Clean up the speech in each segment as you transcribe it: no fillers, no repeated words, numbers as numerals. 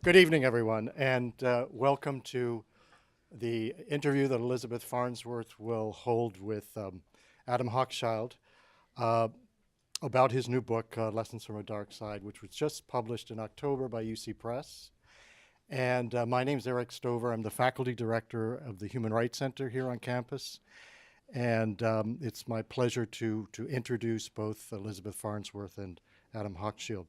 Good evening, everyone, and welcome to the interview that Elizabeth Farnsworth will hold with Adam Hochschild uh, about his new book, Lessons from a Dark Side, which was just published in October by UC Press. And my name is Eric Stover. I'm the faculty director of the Human Rights Center here on campus. And it's my pleasure to introduce both Elizabeth Farnsworth and Adam Hochschild.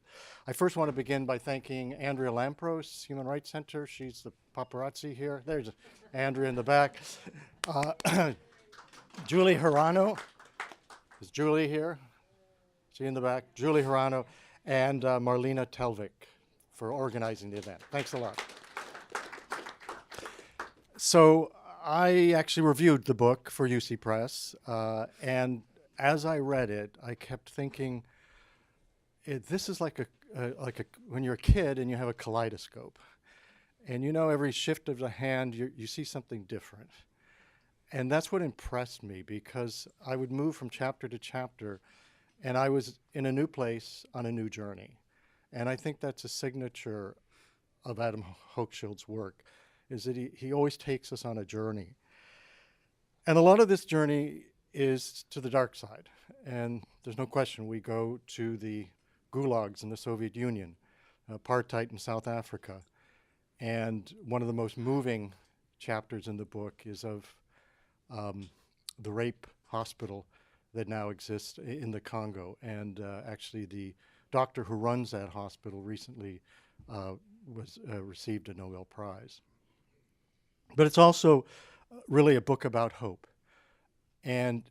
I first want to begin by thanking Andrea Lampros, Human Rights Center. She's the paparazzi here. There's Andrea in the back. Julie Hirano. Is Julie here? She in the back? Julie Hirano and Marlena Telvik for organizing the event. Thanks a lot. So I actually reviewed the book for UC Press, and as I read it, I kept thinking, this is like when you're a kid and you have a kaleidoscope, and you know every shift of the hand you see something different, and that's what impressed me because I would move from chapter to chapter, and I was in a new place on a new journey, and I think that's a signature of Adam Hochschild's work, is that he always takes us on a journey. And a lot of this journey is to the dark side. And there's no question we go to the gulags in the Soviet Union, apartheid in South Africa. And one of the most moving chapters in the book is of the rape hospital that now exists in the Congo. And actually the doctor who runs that hospital recently received a Nobel Prize. But it's also really a book about hope. And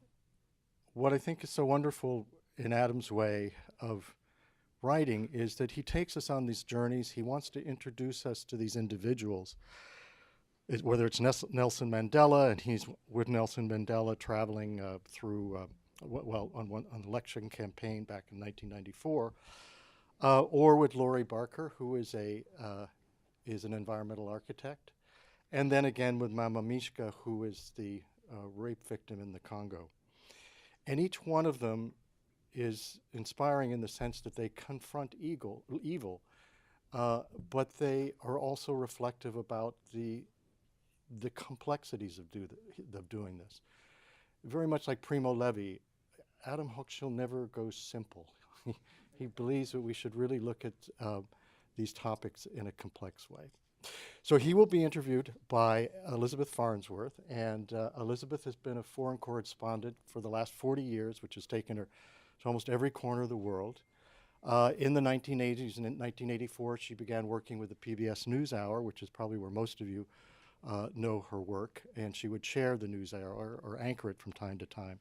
what I think is so wonderful in Adam's way of writing is that he takes us on these journeys. He wants to introduce us to these individuals, whether it's Nelson Mandela, and he's with Nelson Mandela traveling through, on an election campaign back in 1994, or with Laurie Barker, who is an environmental architect. And then again with Mama Mishka, who is the rape victim in the Congo. And each one of them is inspiring in the sense that they confront evil, but they are also reflective about the complexities of doing this. Very much like Primo Levi, Adam Hochschild never goes simple. He believes that we should really look at these topics in a complex way. So he will be interviewed by Elizabeth Farnsworth, and Elizabeth has been a foreign correspondent for the last 40 years, which has taken her to almost every corner of the world. In the 1980s and in 1984, she began working with the PBS NewsHour, which is probably where most of you know her work, and she would chair the NewsHour or anchor it from time to time.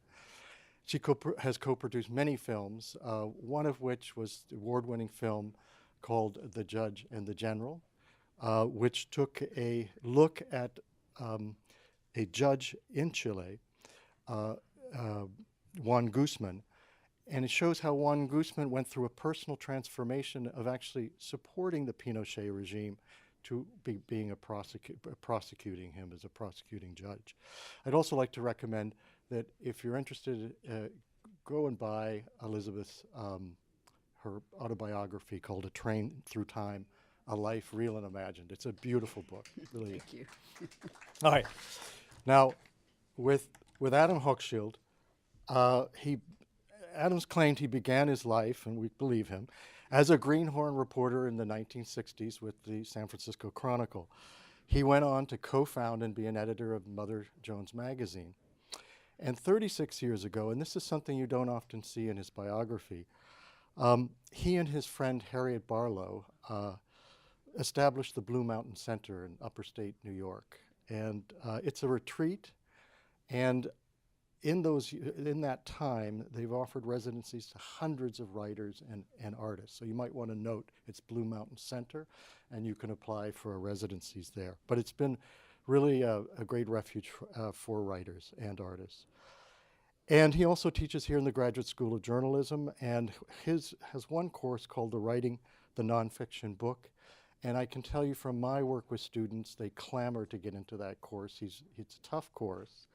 She has co-produced many films, one of which was the award-winning film called The Judge and the General, which took a look at a judge in Chile, Juan Guzman, and it shows how Juan Guzman went through a personal transformation of actually supporting the Pinochet regime to being prosecuting him as a prosecuting judge. I'd also like to recommend that if you're interested, go and buy Elizabeth's her autobiography called A Train Through Time, A Life Real and Imagined. It's a beautiful book, really. Thank you. All right. Now, with Adam Hochschild, Adams claimed he began his life, and we believe him, as a greenhorn reporter in the 1960s with the San Francisco Chronicle. He went on to co-found and be an editor of Mother Jones magazine. And 36 years ago, and this is something you don't often see in his biography, he and his friend Harriet Barlow established the Blue Mountain Center in upper state New York. And it's a retreat, and in that time, they've offered residencies to hundreds of writers and artists. So you might want to note it's Blue Mountain Center, and you can apply for residencies there. But it's been really a great refuge for writers and artists. And he also teaches here in the Graduate School of Journalism, and has one course called Writing the Nonfiction Book. And I can tell you from my work with students, they clamor to get into that course. It's a tough course,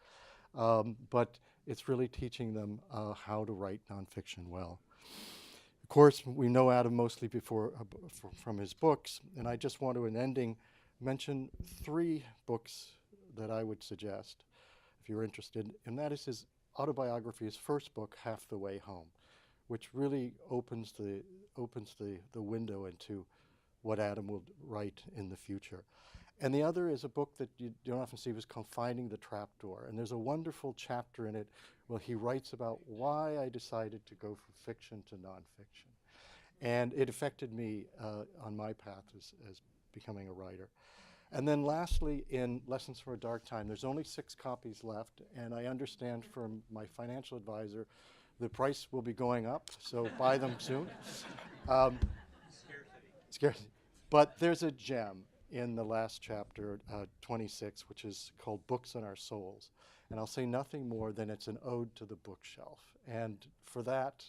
but it's really teaching them how to write nonfiction well. Of course, we know Adam mostly from his books, and I just want to, in ending, mention 3 books that I would suggest if you're interested, and that is his autobiography, his first book, Half the Way Home, which really opens the window into what Adam will write in the future. And the other is a book that you don't often see, was called Finding the Trapdoor. And there's a wonderful chapter in it where he writes about why I decided to go from fiction to nonfiction. And it affected me on my path as becoming a writer. And then lastly, in Lessons from a Dark Time, there's only 6 copies left, and I understand from my financial advisor the price will be going up, so buy them soon. Scarcity. But there's a gem in the last chapter, 26, which is called Books on Our Souls. And I'll say nothing more than it's an ode to the bookshelf. And for that,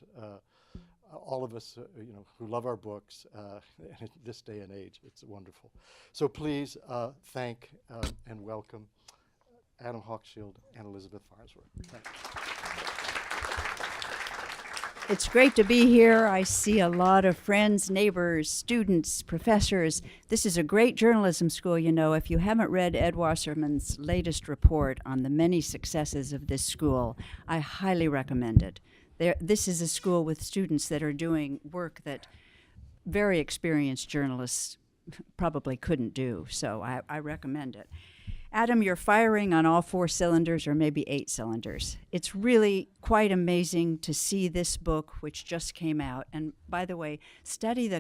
all of us who love our books in this day and age, it's wonderful. So please thank and welcome Adam Hochschild and Elizabeth Farnsworth. Thank you. It's great to be here. I see a lot of friends, neighbors, students, professors. This is a great journalism school, you know. If you haven't read Ed Wasserman's latest report on the many successes of this school, I highly recommend it. This is a school with students that are doing work that very experienced journalists probably couldn't do, so I recommend it. Adam, you're firing on all 4 cylinders, or maybe 8 cylinders. It's really quite amazing to see this book, which just came out. And by the way, study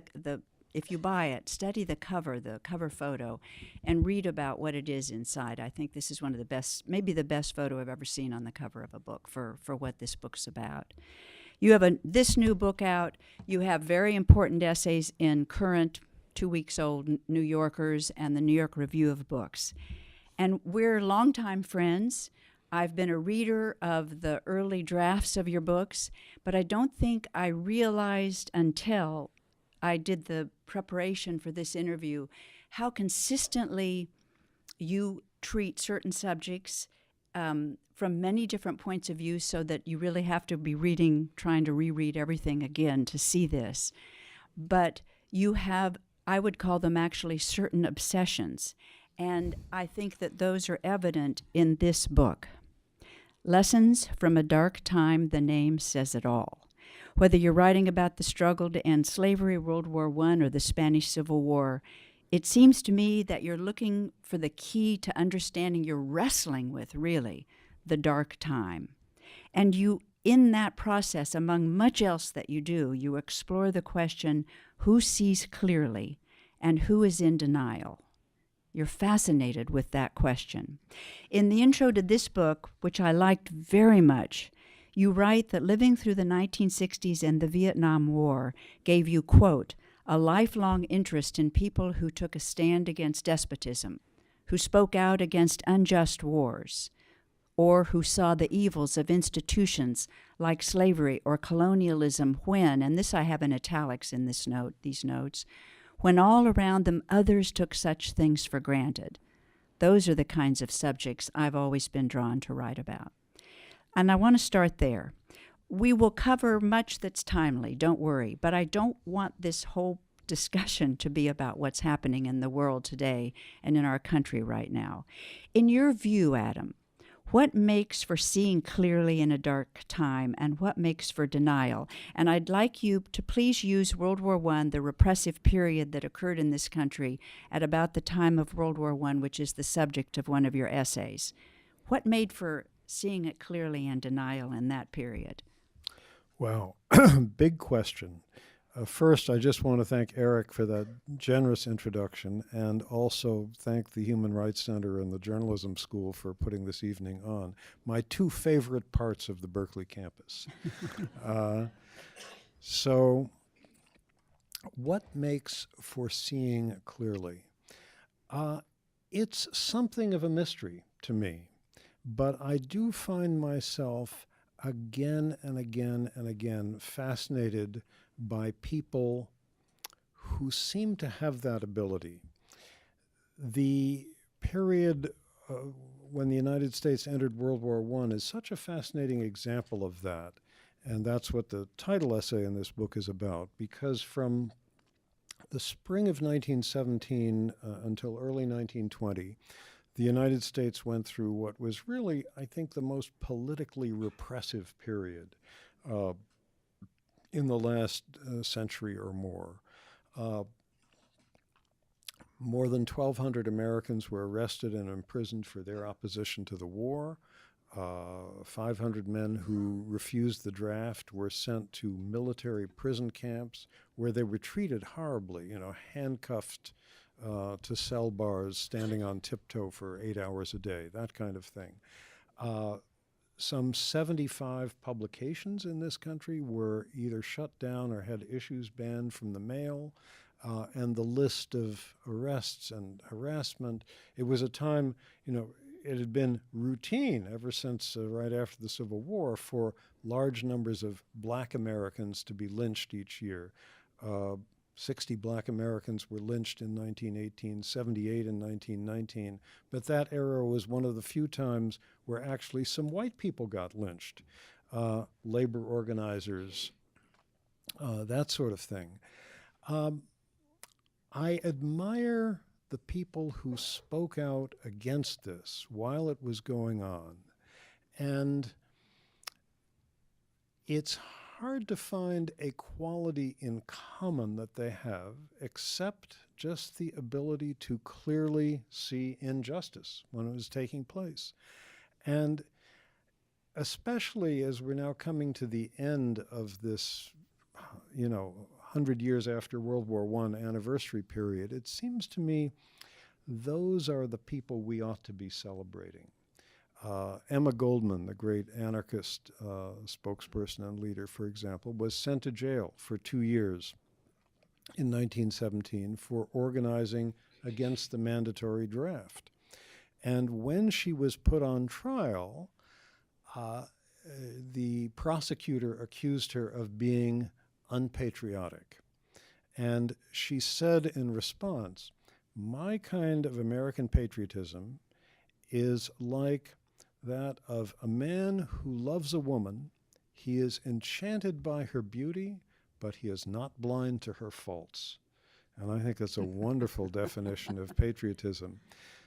if you buy it, study the cover photo, and read about what it is inside. I think this is one of the best, maybe the best photo I've ever seen on the cover of a book for what this book's about. You have this new book out. You have very important essays in current, 2 weeks old New Yorkers and the New York Review of Books. And we're longtime friends. I've been a reader of the early drafts of your books, but I don't think I realized until I did the preparation for this interview how consistently you treat certain subjects from many different points of view, so that you really have to be trying to reread everything again to see this. But you have, I would call them actually, certain obsessions. And I think that those are evident in this book. Lessons from a Dark Time, the name says it all. Whether you're writing about the struggle to end slavery, World War I, or the Spanish Civil War, it seems to me that you're looking for the key to understanding you're wrestling with, really, the dark time. And you, in that process, among much else that you do, you explore the question, who sees clearly and who is in denial? You're fascinated with that question. In the intro to this book, which I liked very much, you write that living through the 1960s and the Vietnam War gave you, quote, a lifelong interest in people who took a stand against despotism, who spoke out against unjust wars, or who saw the evils of institutions like slavery or colonialism when, and this I have in italics in these notes, when all around them others took such things for granted. Those are the kinds of subjects I've always been drawn to write about. And I want to start there. We will cover much that's timely, don't worry, but I don't want this whole discussion to be about what's happening in the world today and in our country right now. In your view, Adam, what makes for seeing clearly in a dark time, and what makes for denial? And I'd like you to please use World War I, the repressive period that occurred in this country at about the time of World War I, which is the subject of one of your essays. What made for seeing it clearly and denial in that period? Wow, big question. First, I just want to thank Eric for that generous introduction, and also thank the Human Rights Center and the Journalism School for putting this evening on. My 2 favorite parts of the Berkeley campus. So, what makes for seeing clearly? It's something of a mystery to me, but I do find myself again and again and again fascinated by people who seem to have that ability. The period when the United States entered World War I is such a fascinating example of that. And that's what the title essay in this book is about, because from the spring of 1917 until early 1920, the United States went through what was really, I think, the most politically repressive period in the last century or more. More than 1,200 Americans were arrested and imprisoned for their opposition to the war. 500 men who refused the draft were sent to military prison camps where they were treated horribly, handcuffed to cell bars, standing on tiptoe for 8 hours a day, that kind of thing. Some 75 publications in this country were either shut down or had issues banned from the mail. And the list of arrests and harassment, it was a time, it had been routine ever since right after the Civil War for large numbers of black Americans to be lynched each year. 60 black Americans were lynched in 1918, 78 in 1919. But that era was one of the few times where actually some white people got lynched, labor organizers, that sort of thing. I admire the people who spoke out against this while it was going on. And it's hard to find a quality in common that they have, except just the ability to clearly see injustice when it was taking place. And especially as we're now coming to the end of this, 100 years after World War I anniversary period, it seems to me those are the people we ought to be celebrating. Emma Goldman, the great anarchist spokesperson and leader, for example, was sent to jail for 2 years in 1917 for organizing against the mandatory draft. And when she was put on trial, the prosecutor accused her of being unpatriotic. And she said in response, "My kind of American patriotism is like that of a man who loves a woman. He is enchanted by her beauty, but he is not blind to her faults." And I think that's a wonderful definition of patriotism.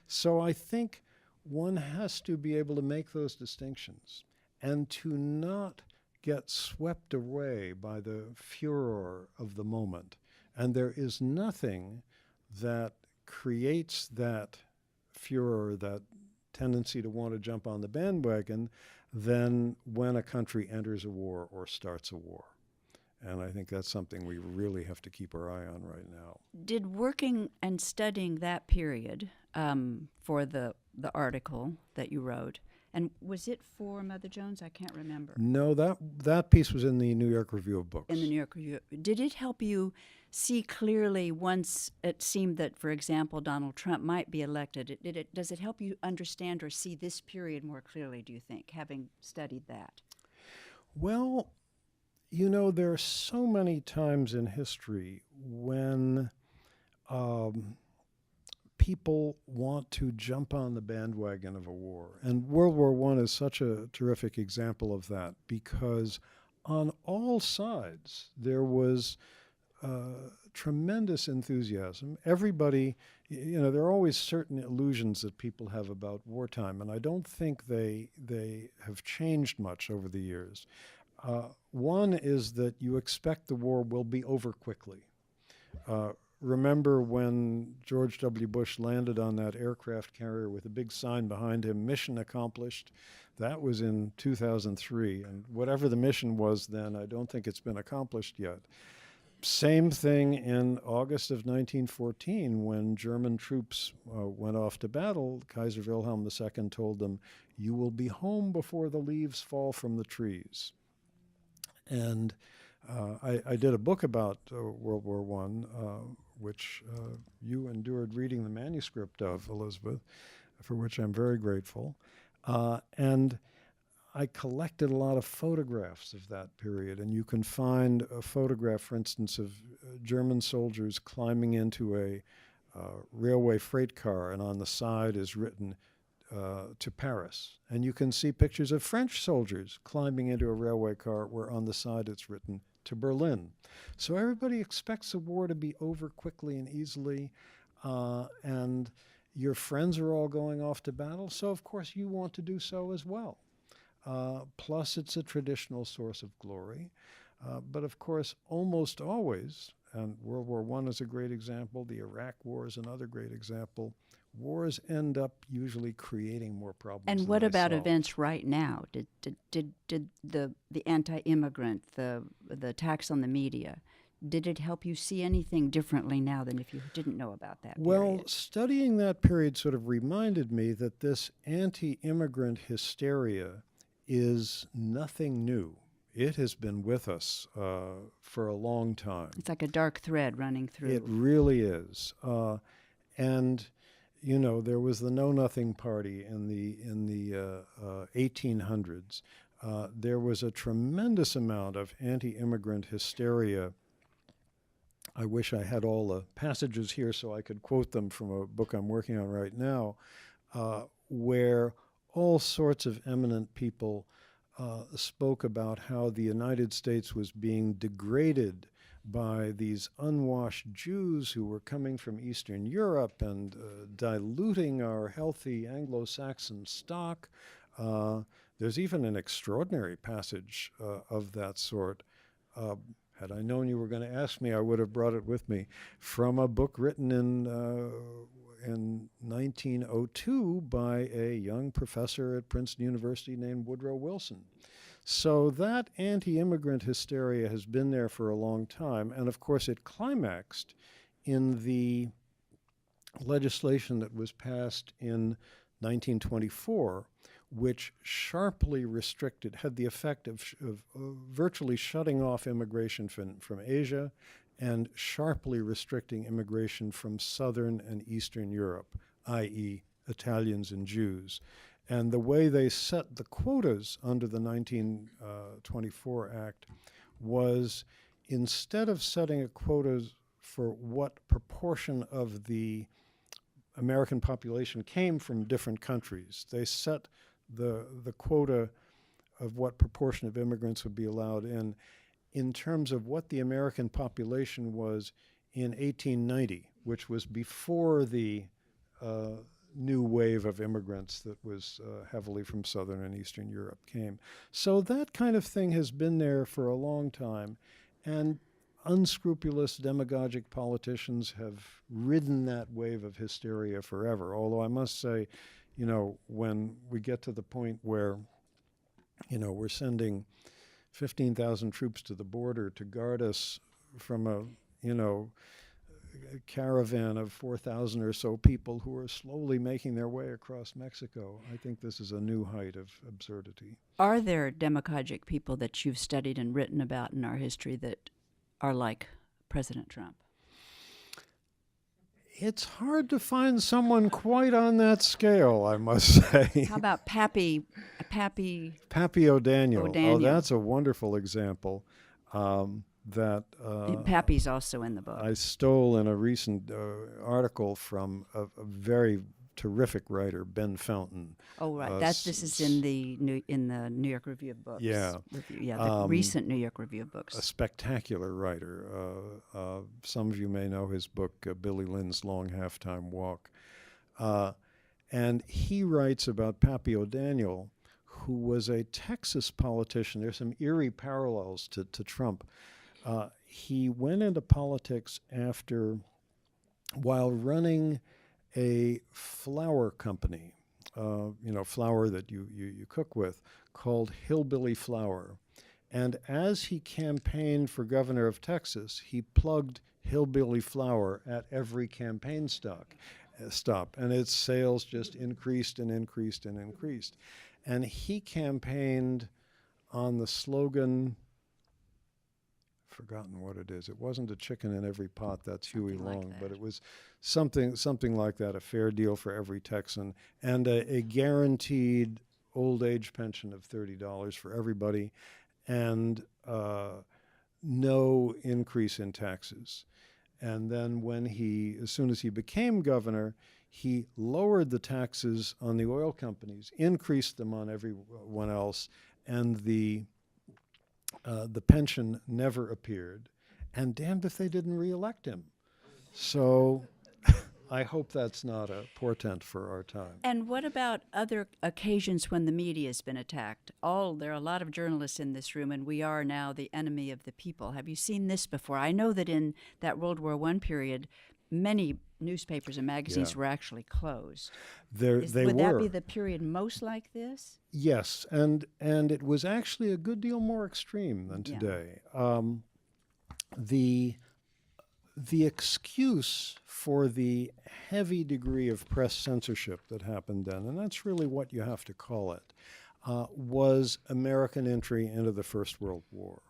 So I think one has to be able to make those distinctions and to not get swept away by the furor of the moment. And there is nothing that creates that furor, that tendency to want to jump on the bandwagon, than when a country enters a war or starts a war. And I think that's something we really have to keep our eye on right now. Did working and studying that period for the article that you wrote, and was it for Mother Jones? I can't remember. No, that piece was in the New York Review of Books. In the New York Review. Did it help you see clearly once it seemed that, for example, Donald Trump might be elected? Does it help you understand or see this period more clearly, do you think, having studied that? Well, there are so many times in history when people want to jump on the bandwagon of a war. And World War I is such a terrific example of that, because on all sides there was tremendous enthusiasm. Everybody, there are always certain illusions that people have about wartime, and I don't think they have changed much over the years. One is that you expect the war will be over quickly. Remember when George W. Bush landed on that aircraft carrier with a big sign behind him, "Mission accomplished"? That was in 2003, and whatever the mission was then, I don't think it's been accomplished yet. Same thing in August of 1914 when German troops went off to battle. Kaiser Wilhelm II told them, "You will be home before the leaves fall from the trees." And I did a book about World War I, which you endured reading the manuscript of, Elizabeth, for which I'm very grateful. And I collected a lot of photographs of that period, and you can find a photograph, for instance, of German soldiers climbing into a railway freight car, and on the side is written, to Paris, and you can see pictures of French soldiers climbing into a railway car where on the side it's written to Berlin. So everybody expects the war to be over quickly and easily, and your friends are all going off to battle, so of course you want to do so as well. Plus it's a traditional source of glory. But of course, almost always, and World War I is a great example, the Iraq War is another great example, wars end up usually creating more problems And than what they about solve. events right now? Did the anti-immigrant, the attacks on the media, did it help you see anything differently now than if you didn't know about that Well, period? studying that period sort of reminded me that this anti-immigrant hysteria is nothing new. It has been with us for a long time. It's like a dark thread running through. It really is. And you know, there was the Know Nothing Party in the 1800s. There was a tremendous amount of anti-immigrant hysteria. I wish I had all the passages here so I could quote them from a book I'm working on right now, where all sorts of eminent people spoke about how the United States was being degraded by these unwashed Jews who were coming from Eastern Europe and diluting our healthy Anglo-Saxon stock. There's even an extraordinary passage of that sort. Had I known you were going to ask me, I would have brought it with me, from a book written in 1902 by a young professor at Princeton University named Woodrow Wilson. So that anti-immigrant hysteria has been there for a long time, and of course it climaxed in the legislation that was passed in 1924, which sharply restricted, had the effect of virtually shutting off immigration from Asia and sharply restricting immigration from Southern and Eastern Europe, i.e. Italians and Jews. And the way they set the quotas under the 1924 Act was, instead of setting a quota for what proportion of the American population came from different countries, they set the quota of what proportion of immigrants would be allowed in terms of what the American population was in 1890, which was before the new wave of immigrants that was heavily from Southern and Eastern Europe came. So that kind of thing has been there for a long time, and unscrupulous demagogic politicians have ridden that wave of hysteria forever. Although I must say, you know, when we get to the point where, you know, we're sending 15,000 troops to the border to guard us from a, you know, a caravan of 4,000 or so people who are slowly making their way across Mexico, I think this is a new height of absurdity. Are there demagogic people that you've studied and written about in our history that are like President Trump? It's hard to find someone quite on that scale, I must say. How about Pappy ODaniel. Oh, ODaniel. that's a wonderful example that Pappy's also in the book. I stole in a recent article from a very terrific writer, Ben Fountain. Oh, right. This is in the New York Review of Books. Yeah. The recent New York Review of Books. A spectacular writer. Some of you may know his book, Billy Lynn's Long Halftime Walk. And he writes about Pappy ODaniel, who was a Texas politician. There's some eerie parallels to Trump. He went into politics while running a flour company, flour that you cook with, called Hillbilly Flour. And as he campaigned for governor of Texas, he plugged Hillbilly Flour at every campaign stop, and its sales just increased and increased and increased. And he campaigned on the slogan, forgotten what it is. It wasn't a chicken in every pot, that's Huey Long, but it was something like that, a fair deal for every Texan, and a guaranteed old age pension of $30 for everybody, and no increase in taxes. And then as soon as he became governor, he lowered the taxes on the oil companies, increased them on everyone else, and the pension never appeared. And damned if they didn't reelect him. So I hope that's not a portent for our time. And what about other occasions when the media has been attacked? There are a lot of journalists in this room, and we are now the enemy of the people. Have you seen this before? I know that in that World War I period, many newspapers and magazines were actually closed. They would were. that be the period most like this? Yes, and it was actually a good deal more extreme than today. The excuse for the heavy degree of press censorship that happened then, and that's really what you have to call it, was American entry into the First World War.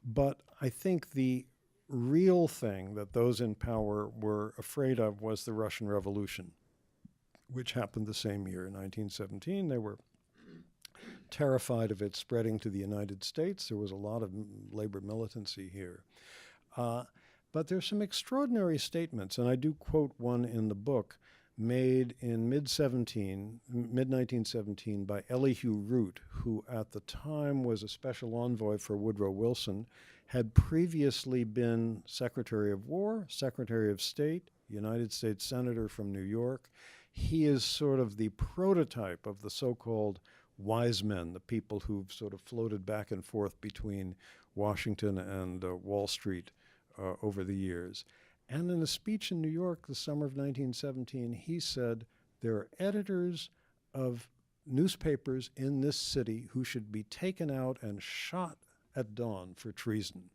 But I think the real thing that those in power were afraid of was the Russian Revolution, which happened the same year, in 1917. They were terrified of it spreading to the United States. There was a lot of labor militancy here. But there's some extraordinary statements, and I do quote one in the book, made in mid-1917 by Elihu Root, who at the time was a special envoy for Woodrow Wilson, had previously been Secretary of War, Secretary of State, United States Senator from New York. He is sort of the prototype of the so-called wise men, the people who've sort of floated back and forth between Washington and Wall Street over the years. And in a speech in New York the summer of 1917, he said, there are editors of newspapers in this city who should be taken out and shot at dawn for treason.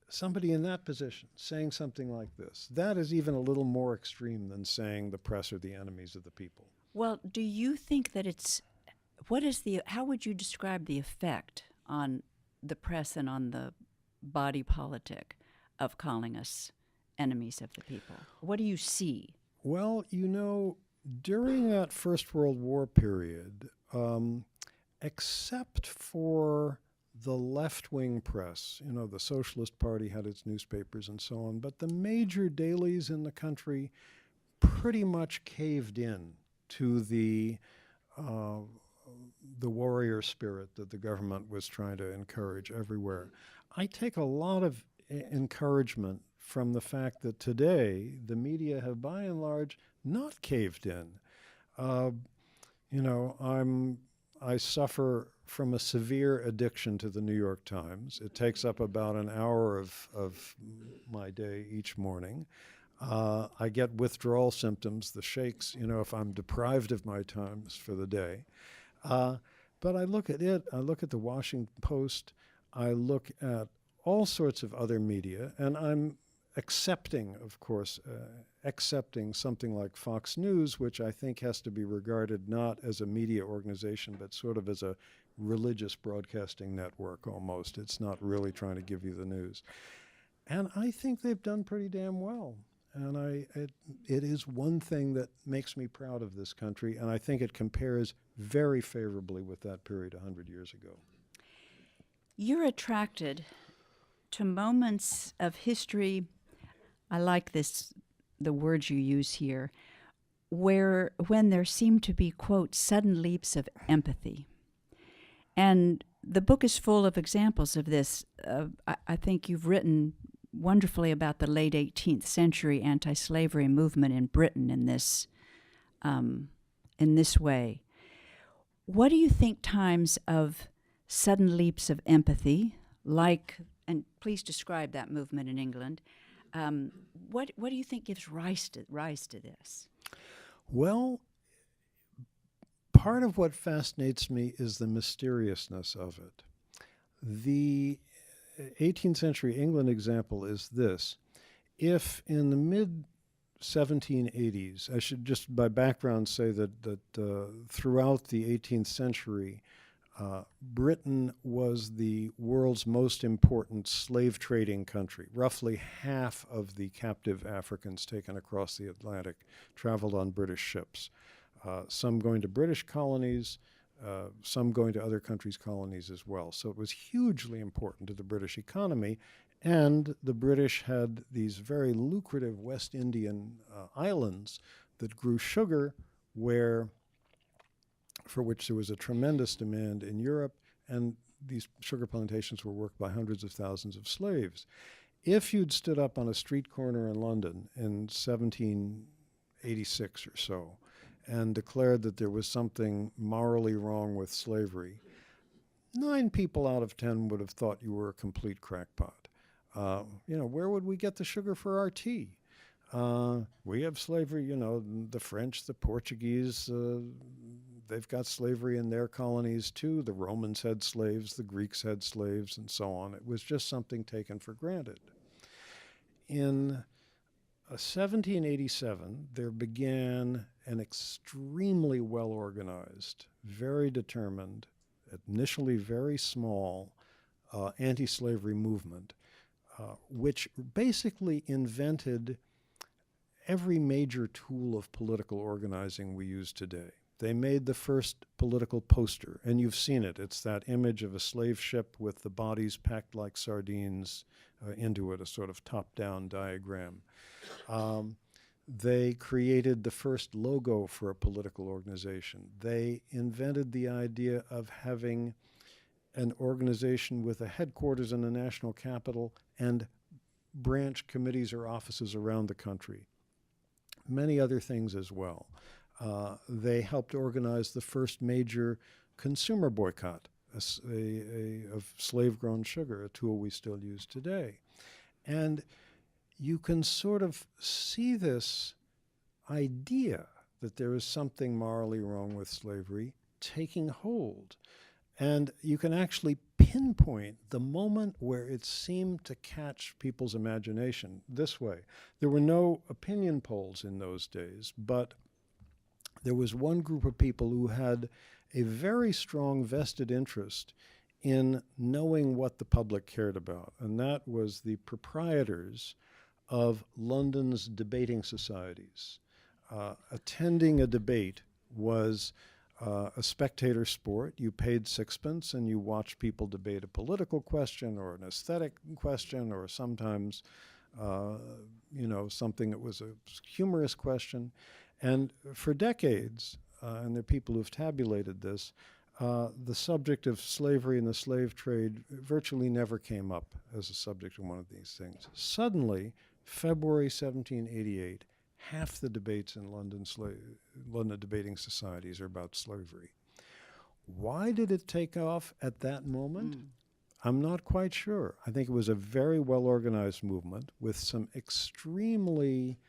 Somebody in that position saying something like this, that is even a little more extreme than saying the press are the enemies of the people. Well, do you think that how would you describe the effect on the press and on the body politic of calling us enemies of the people? What do you see? Well, during that First World War period, except for the left-wing press, the Socialist Party had its newspapers and so on, but the major dailies in the country pretty much caved in to the warrior spirit that the government was trying to encourage everywhere. I take a lot of encouragement from the fact that today the media have by and large not caved in. I suffer from a severe addiction to the New York Times. It takes up about an hour of my day each morning. I get withdrawal symptoms, the shakes, if I'm deprived of my times for the day. But I look at it, I look at the Washington Post, I look at all sorts of other media, and I'm accepting, of course, something like Fox News, which I think has to be regarded not as a media organization, but sort of as a religious broadcasting network almost. It's not really trying to give you the news. And I think they've done pretty damn well. And it is one thing that makes me proud of this country, and I think it compares very favorably with that period 100 years ago. You're attracted to moments of history, I like the words you use here, when there seem to be, quote, sudden leaps of empathy. And the book is full of examples of this. I think you've written wonderfully about the late 18th century anti-slavery movement in Britain in this way. What do you think times of sudden leaps of empathy, and please describe that movement in England, what do you think gives rise to this? Well, part of what fascinates me is the mysteriousness of it. The 18th century England example is this. If in the mid-1780s, I should just by background say that throughout the 18th century, Britain was the world's most important slave trading country. Roughly half of the captive Africans taken across the Atlantic traveled on British ships. Some going to British colonies, some going to other countries' colonies as well. So it was hugely important to the British economy, And the British had these very lucrative West Indian islands that grew sugar for which there was a tremendous demand in Europe, and these sugar plantations were worked by hundreds of thousands of slaves. If you'd stood up on a street corner in London in 1786 or so and declared that there was something morally wrong with slavery, 9 people out of 10 would have thought you were a complete crackpot. Where would we get the sugar for our tea? We have slavery, the French, the Portuguese, they've got slavery in their colonies too. The Romans had slaves, the Greeks had slaves, and so on. It was just something taken for granted. In 1787, there began an extremely well-organized, very determined, initially very small anti-slavery movement, which basically invented every major tool of political organizing we use today. They made the first political poster, and you've seen it. It's that image of a slave ship with the bodies packed like sardines into it, a sort of top-down diagram. They created the first logo for a political organization. They invented the idea of having an organization with a headquarters in the national capital and branch committees or offices around the country. Many other things as well. They helped organize the first major consumer boycott of slave-grown sugar, a tool we still use today. And you can sort of see this idea that there is something morally wrong with slavery taking hold. And you can actually pinpoint the moment where it seemed to catch people's imagination this way. There were no opinion polls in those days, but there was one group of people who had a very strong vested interest in knowing what the public cared about, and that was the proprietors of London's debating societies. Attending a debate was a spectator sport. You paid sixpence and you watched people debate a political question or an aesthetic question or sometimes, something that was a humorous question. And for decades, and there are people who've tabulated this, the subject of slavery and the slave trade virtually never came up as a subject of one of these things. Suddenly, February 1788, half the debates in London debating societies are about slavery. Why did it take off at that moment? I'm not quite sure. I think it was a very well-organized movement with some extremely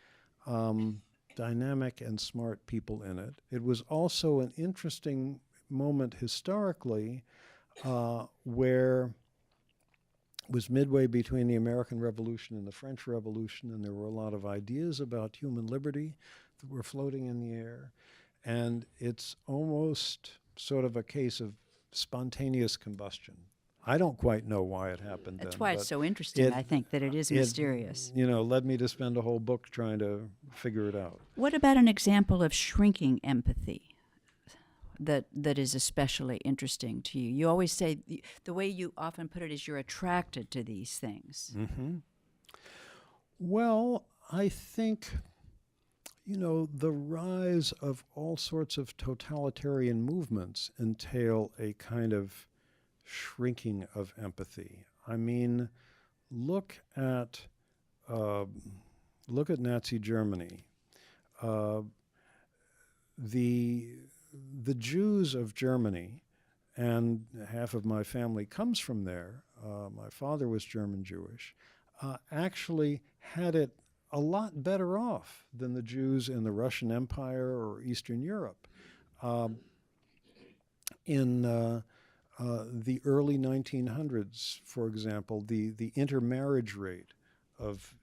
dynamic and smart people in it. It was also an interesting moment historically where it was midway between the American Revolution and the French Revolution, and there were a lot of ideas about human liberty that were floating in the air. And it's almost sort of a case of spontaneous combustion. I don't quite know why it happened. That's then, why it's so interesting, I think, that it is mysterious. Led me to spend a whole book trying to figure it out. What about an example of shrinking empathy that is especially interesting to you? You always say, the way you often put it is you're attracted to these things. Mm-hmm. Well, I think, the rise of all sorts of totalitarian movements entail a kind of shrinking of empathy. I mean, look at Nazi Germany. The Jews of Germany, and half of my family comes from there. My father was German Jewish. Actually had it a lot better off than the Jews in the Russian Empire or Eastern Europe. In the early 1900s, for example, the intermarriage rate of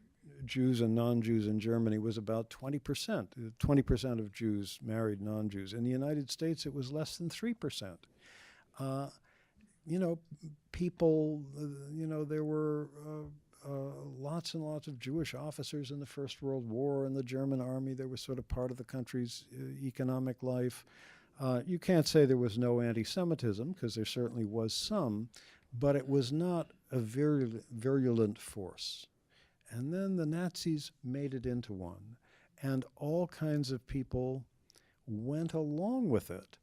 Jews and non-Jews in Germany was about 20%. 20% of Jews married non-Jews. In the United States, it was less than 3%. People, there were lots and lots of Jewish officers in the First World War, in the German army. They were sort of part of the country's economic life. You can't say there was no anti-Semitism, because there certainly was some, but it was not a virulent force. And then the Nazis made it into one. And all kinds of people went along with it.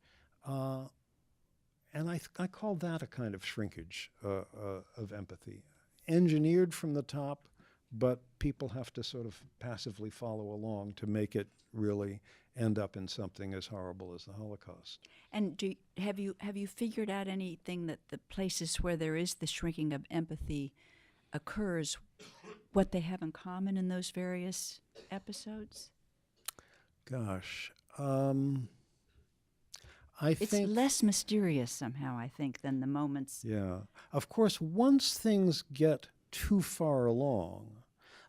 And I call that a kind of shrinkage of empathy. Engineered from the top, but people have to sort of passively follow along to make it really end up in something as horrible as the Holocaust. And have you figured out anything that the places where there is the shrinking of empathy occurs, what they have in common in those various episodes? Gosh, It's think less mysterious somehow, I think, than the moments. yeah. Of course, once things get too far along,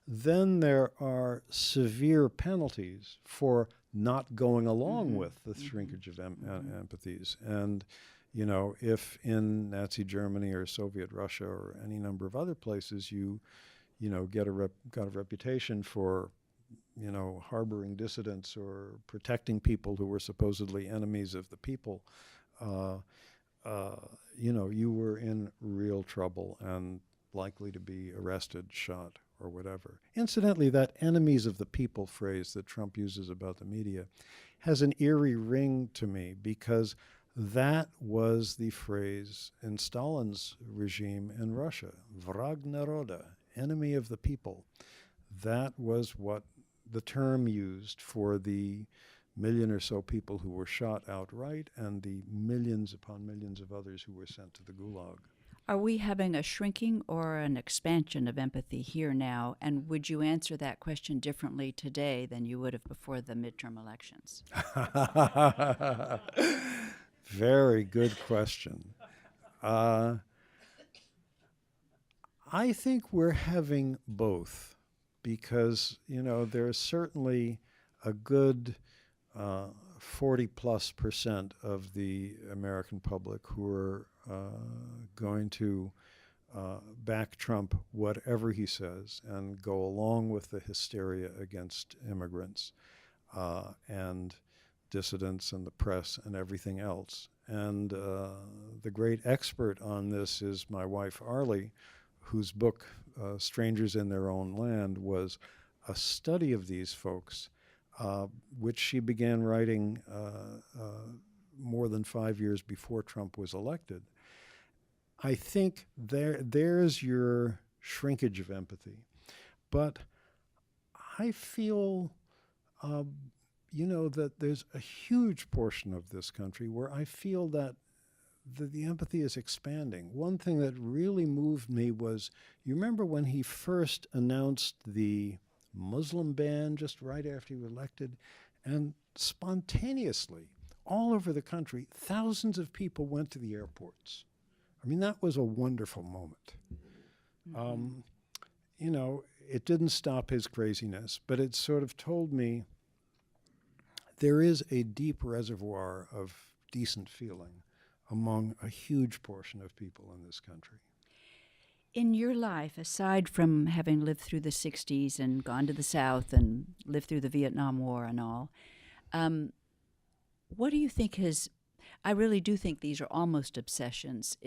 then there are severe penalties for not going along with the shrinkage of empathies. And, you know, if in Nazi Germany or Soviet Russia or any number of other places you know, got a reputation for, you know, harboring dissidents or protecting people who were supposedly enemies of the people, you know, you were in real trouble and likely to be arrested, shot, or whatever. Incidentally, that enemies of the people phrase that Trump uses about the media has an eerie ring to me, because that was the phrase in Stalin's regime in Russia, vrag naroda, enemy of the people. That was what the term used for the million or so people who were shot outright and the millions upon millions of others who were sent to the gulag. Are we having a shrinking or an expansion of empathy here now? And would you answer that question differently today than you would have before the midterm elections? Very good question. I think we're having both, because, you know, there's certainly a good 40+% of the American public who are going to back Trump, whatever he says, and go along with the hysteria against immigrants and dissidents and the press and everything else. And the great expert on this is my wife, Arlie, whose book, Strangers in Their Own Land, was a study of these folks, which she began writing more than 5 years before Trump was elected. I think there's your shrinkage of empathy. But I feel, you know, that there's a huge portion of this country where I feel that the empathy is expanding. One thing that really moved me was, you remember when he first announced the Muslim ban just right after he was elected, and spontaneously, all over the country, thousands of people went to the airports. I mean, that was a wonderful moment. You know, it didn't stop his craziness, but it sort of told me there is a deep reservoir of decent feeling among a huge portion of people in this country. In your life, aside from having lived through the 60s and gone to the South and lived through the Vietnam War and all, what do you think I really do think these are almost obsessions,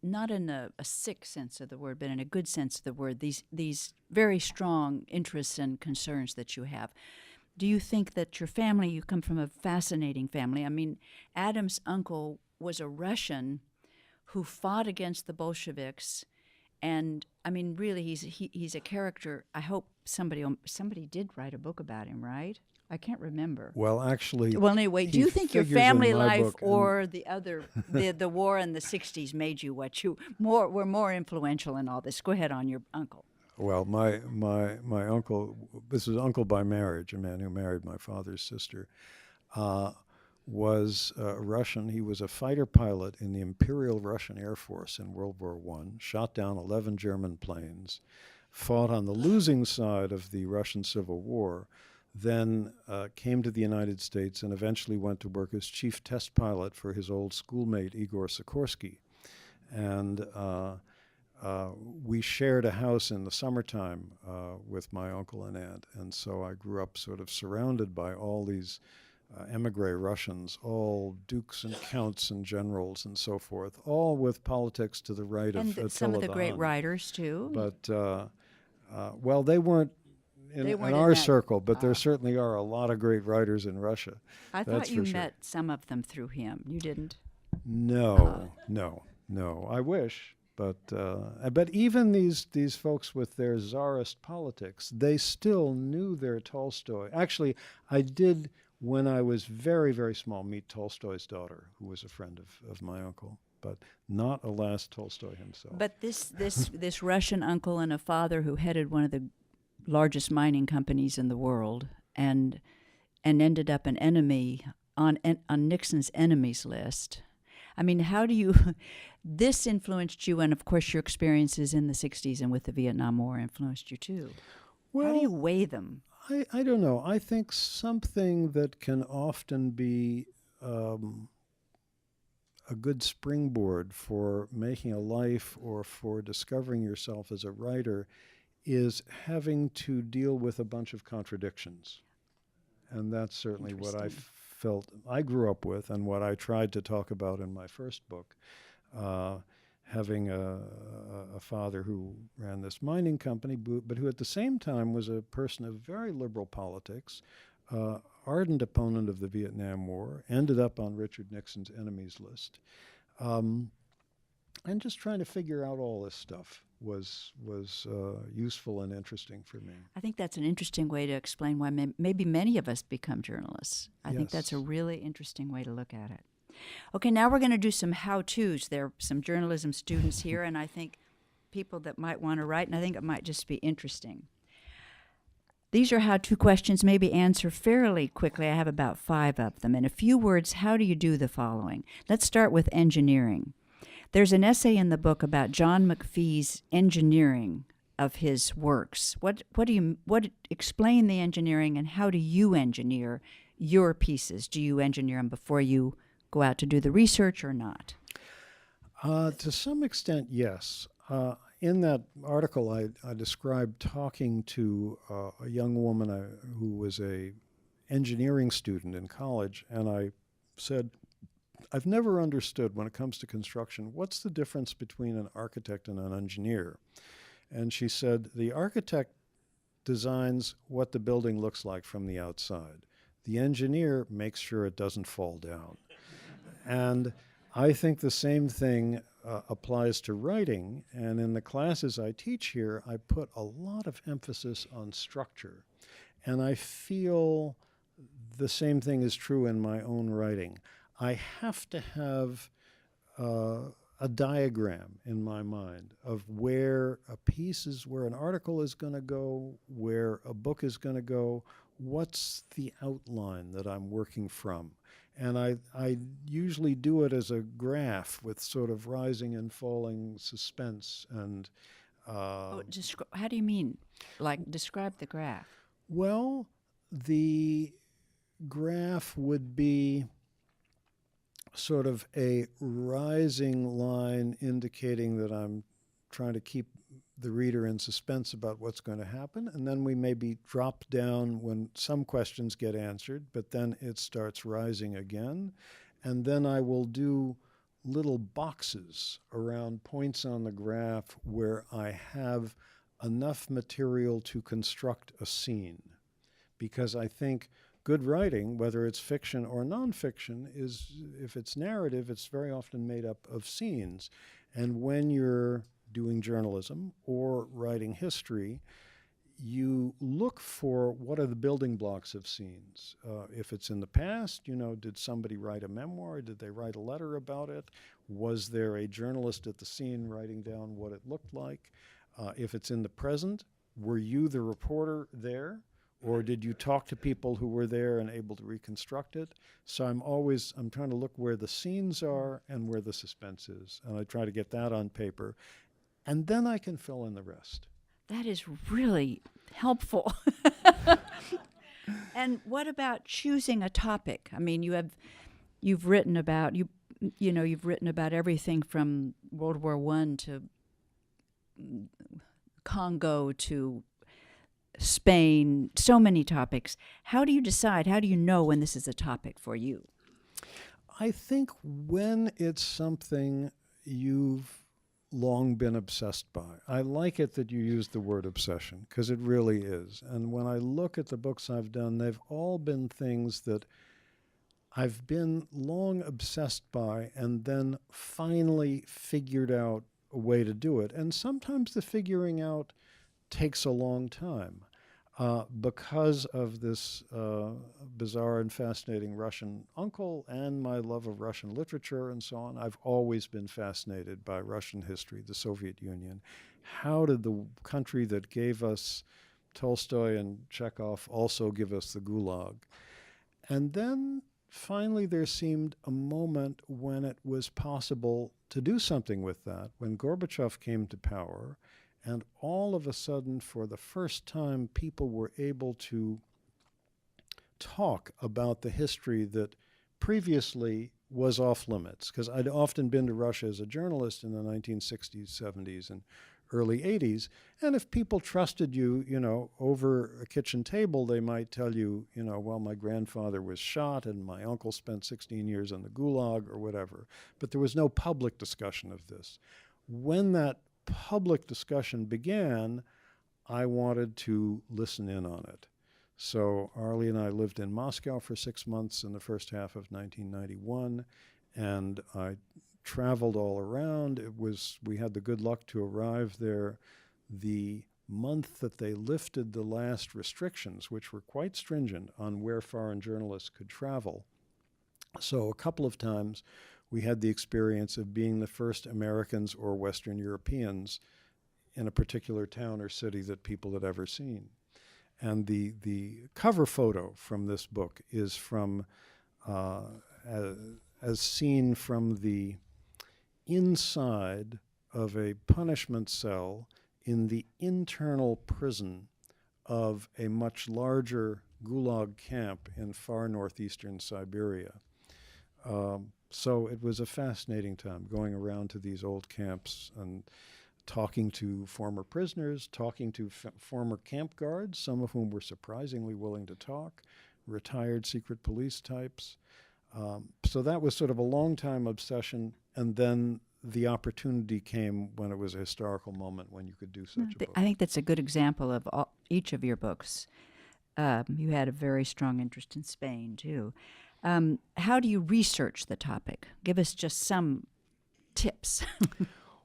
not in a sick sense of the word, but in a good sense of the word, these very strong interests and concerns that you have. Do you think that your family, you come from a fascinating family? I mean, Adam's uncle was a Russian who fought against the Bolsheviks. And I mean, really, he's a character. I hope somebody did write a book about him, right? I can't remember. Well, actually, well, anyway, do you think your family life or the war in the '60s made you what you were more influential in all this? Go ahead on your uncle. Well, my uncle, this was uncle by marriage, a man who married my father's sister, was Russian. He was a fighter pilot in the Imperial Russian Air Force in World War I, shot down 11 German planes, fought on the losing side of the Russian Civil War, then came to the United States and eventually went to work as chief test pilot for his old schoolmate Igor Sikorsky. And we shared a house in the summertime with my uncle and aunt, and so I grew up sort of surrounded by all these emigre Russians, all dukes and counts and generals and so forth, all with politics to the right And of Attila some of the great Hun. writers, too. But, well, they weren't in, They weren't in in our that- circle, but there certainly are a lot of great writers in Russia. I That's thought you for sure. met some of them through him. You didn't? No. I wish, but even these folks with their czarist politics, they still knew their Tolstoy. Actually, I did, when I was very, very small, meet Tolstoy's daughter, who was a friend of my uncle, but not, alas, Tolstoy himself. But this Russian uncle and a father who headed one of the largest mining companies in the world and ended up an enemy on Nixon's enemies list. I mean, how do you? This influenced you, and of course, your experiences in the '60s and with the Vietnam War influenced you too. Well, how do you weigh them? I don't know. I think something that can often be a good springboard for making a life or for discovering yourself as a writer is having to deal with a bunch of contradictions. And that's certainly what I felt I grew up with and what I tried to talk about in my first book. Having a father who ran this mining company, but who at the same time was a person of very liberal politics, ardent opponent of the Vietnam War, ended up on Richard Nixon's enemies list. And just trying to figure out all this stuff was useful and interesting for me. I think that's an interesting way to explain why maybe many of us become journalists. I think that's a really interesting way to look at it. Okay, now we're going to do some how-tos. There are some journalism students here, and I think people that might want to write, and I think it might just be interesting. These are how-to questions, maybe answer fairly quickly. I have about 5 of them. In a few words, how do you do the following? Let's start with engineering. There's an essay in the book about John McPhee's engineering of his works. Explain the engineering, and how do you engineer your pieces? Do you engineer them before you go out to do the research or not? To some extent, yes. In that article, I described talking to a young woman who was a engineering student in college, and I said, I've never understood when it comes to construction, what's the difference between an architect and an engineer? And she said, the architect designs what the building looks like from the outside. The engineer makes sure it doesn't fall down. And I think the same thing applies to writing. And in the classes I teach here, I put a lot of emphasis on structure. And I feel the same thing is true in my own writing. I have to have a diagram in my mind of where a piece is, where an article is going to go, where a book is going to go, what's the outline that I'm working from. And I usually do it as a graph with sort of rising and falling suspense. And how do you mean? Like, describe the graph. Well, the graph would be sort of a rising line indicating that I'm trying to keep the reader in suspense about what's going to happen, and then we maybe drop down when some questions get answered, but then it starts rising again, and then I will do little boxes around points on the graph where I have enough material to construct a scene, because I think good writing, whether it's fiction or nonfiction, is, if it's narrative, it's very often made up of scenes. And when you're doing journalism or writing history, you look for what are the building blocks of scenes. If it's in the past, did somebody write a memoir? Did they write a letter about it? Was there a journalist at the scene writing down what it looked like? If it's in the present, were you the reporter there? Or did you talk to people who were there and able to reconstruct it? So I'm trying to look where the scenes are and where the suspense is. And I try to get that on paper. And then I can fill in the rest. That is really helpful. And what about choosing a topic? I mean, you've written about everything from World War I to Congo to Spain, so many topics. How do you decide? How do you know when this is a topic for you? I think when it's something you've long been obsessed by. I like it that you use the word obsession, because it really is. And when I look at the books I've done, they've all been things that I've been long obsessed by and then finally figured out a way to do it. And sometimes the figuring out takes a long time. Because of this bizarre and fascinating Russian uncle and my love of Russian literature and so on, I've always been fascinated by Russian history, the Soviet Union. How did the country that gave us Tolstoy and Chekhov also give us the gulag? And then finally there seemed a moment when it was possible to do something with that, when Gorbachev came to power. And all of a sudden, for the first time, people were able to talk about the history that previously was off limits. Because I'd often been to Russia as a journalist in the 1960s, 70s, and early 80s. And if people trusted you, over a kitchen table, they might tell you, well, my grandfather was shot and my uncle spent 16 years in the gulag or whatever. But there was no public discussion of this. When that public discussion began, I wanted to listen in on it. So Arlie and I lived in Moscow for 6 months in the first half of 1991, and I traveled all around. We had the good luck to arrive there the month that they lifted the last restrictions, which were quite stringent on where foreign journalists could travel. So a couple of times we had the experience of being the first Americans or Western Europeans in a particular town or city that people had ever seen. And the cover photo from this book is from, as seen from the inside of a punishment cell in the internal prison of a much larger gulag camp in far northeastern Siberia. So it was a fascinating time going around to these old camps and talking to former prisoners, talking to former camp guards, some of whom were surprisingly willing to talk, retired secret police types. So that was sort of a long-time obsession, and then the opportunity came when it was a historical moment when you could do such a book. I think that's a good example of each of your books. You had a very strong interest in Spain, too. How do you research the topic? Give us just some tips.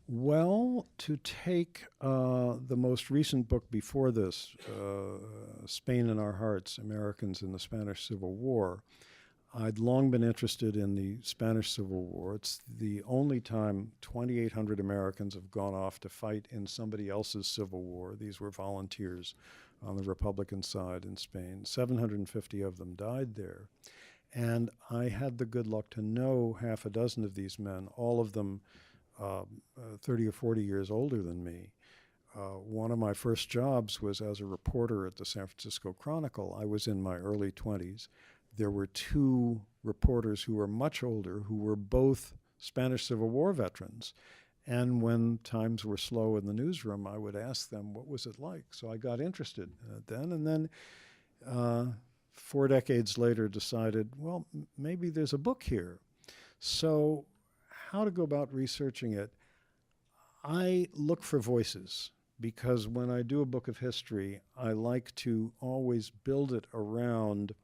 Well, to take the most recent book before this, Spain in Our Hearts, Americans in the Spanish Civil War, I'd long been interested in the Spanish Civil War. It's the only time 2,800 Americans have gone off to fight in somebody else's civil war. These were volunteers on the Republican side in Spain. 750 of them died there. And I had the good luck to know half a dozen of these men, all of them 30 or 40 years older than me. One of my first jobs was as a reporter at the San Francisco Chronicle. I was in my early 20s. There were two reporters who were much older who were both Spanish Civil War veterans. And when times were slow in the newsroom, I would ask them, what was it like? So I got interested then. And then 4 decades later decided, well, maybe there's a book here. So how to go about researching it? I look for voices, because when I do a book of history, I like to always build it around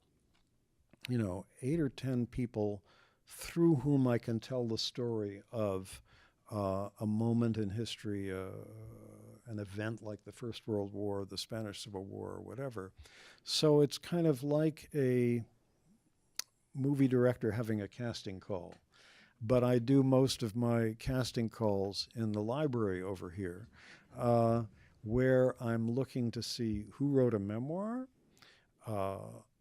8 or 10 people through whom I can tell the story of a moment in history, an event like the First World War, the Spanish Civil War, or whatever. So it's kind of like a movie director having a casting call. But I do most of my casting calls in the library over here, where I'm looking to see who wrote a memoir,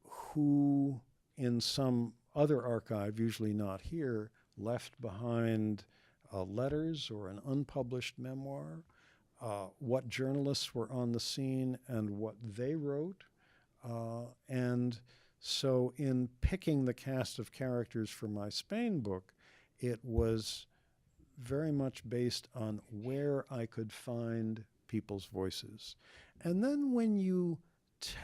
who in some other archive, usually not here, left behind letters or an unpublished memoir, what journalists were on the scene and what they wrote. And so in picking the cast of characters for my Spain book, it was very much based on where I could find people's voices. And then when you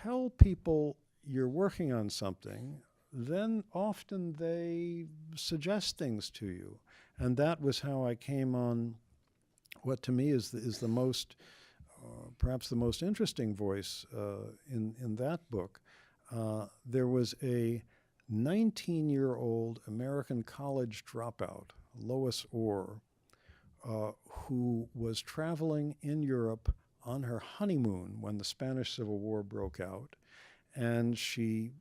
tell people you're working on something, then often they suggest things to you. And that was how I came on what to me is the most, perhaps the most interesting voice in that book. There was a 19-year-old American college dropout, Lois Orr, who was traveling in Europe on her honeymoon when the Spanish Civil War broke out. And she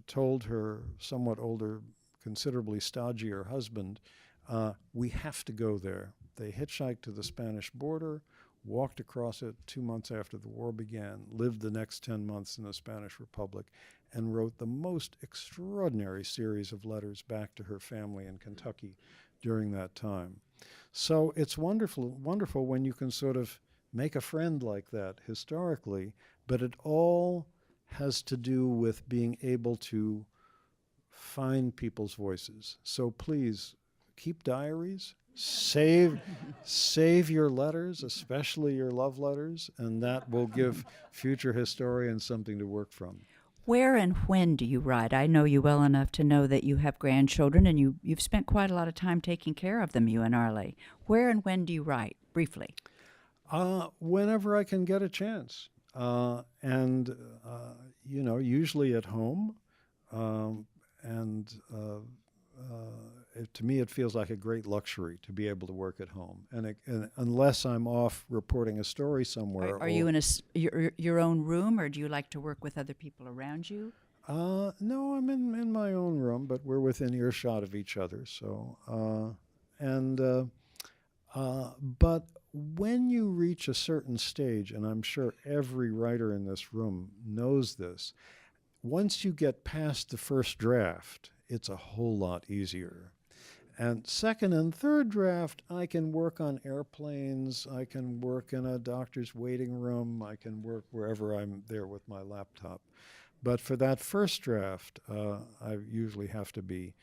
told her somewhat older, considerably stodgier husband, we have to go there. They hitchhiked to the Spanish border, walked across it 2 months after the war began, lived the next 10 months in the Spanish Republic, and wrote the most extraordinary series of letters back to her family in Kentucky during that time. So it's wonderful when you can sort of make a friend like that historically, but it all has to do with being able to find people's voices. So please keep diaries, save your letters, especially your love letters, and that will give future historians something to work from. Where and when do you write? I know you well enough to know that you have grandchildren, and you've spent quite a lot of time taking care of them, you and Arlie. Where and when do you write, briefly? Whenever I can get a chance. Usually at home. To me, it feels like a great luxury to be able to work at home. And unless I'm off reporting a story somewhere. Are you in your own room, or do you like to work with other people around you? No, I'm in my own room, but we're within earshot of each other. So, but when you reach a certain stage, and I'm sure every writer in this room knows this, once you get past the first draft, it's a whole lot easier. And second and third draft, I can work on airplanes, I can work in a doctor's waiting room, I can work wherever I'm there with my laptop. But for that first draft, I usually have to be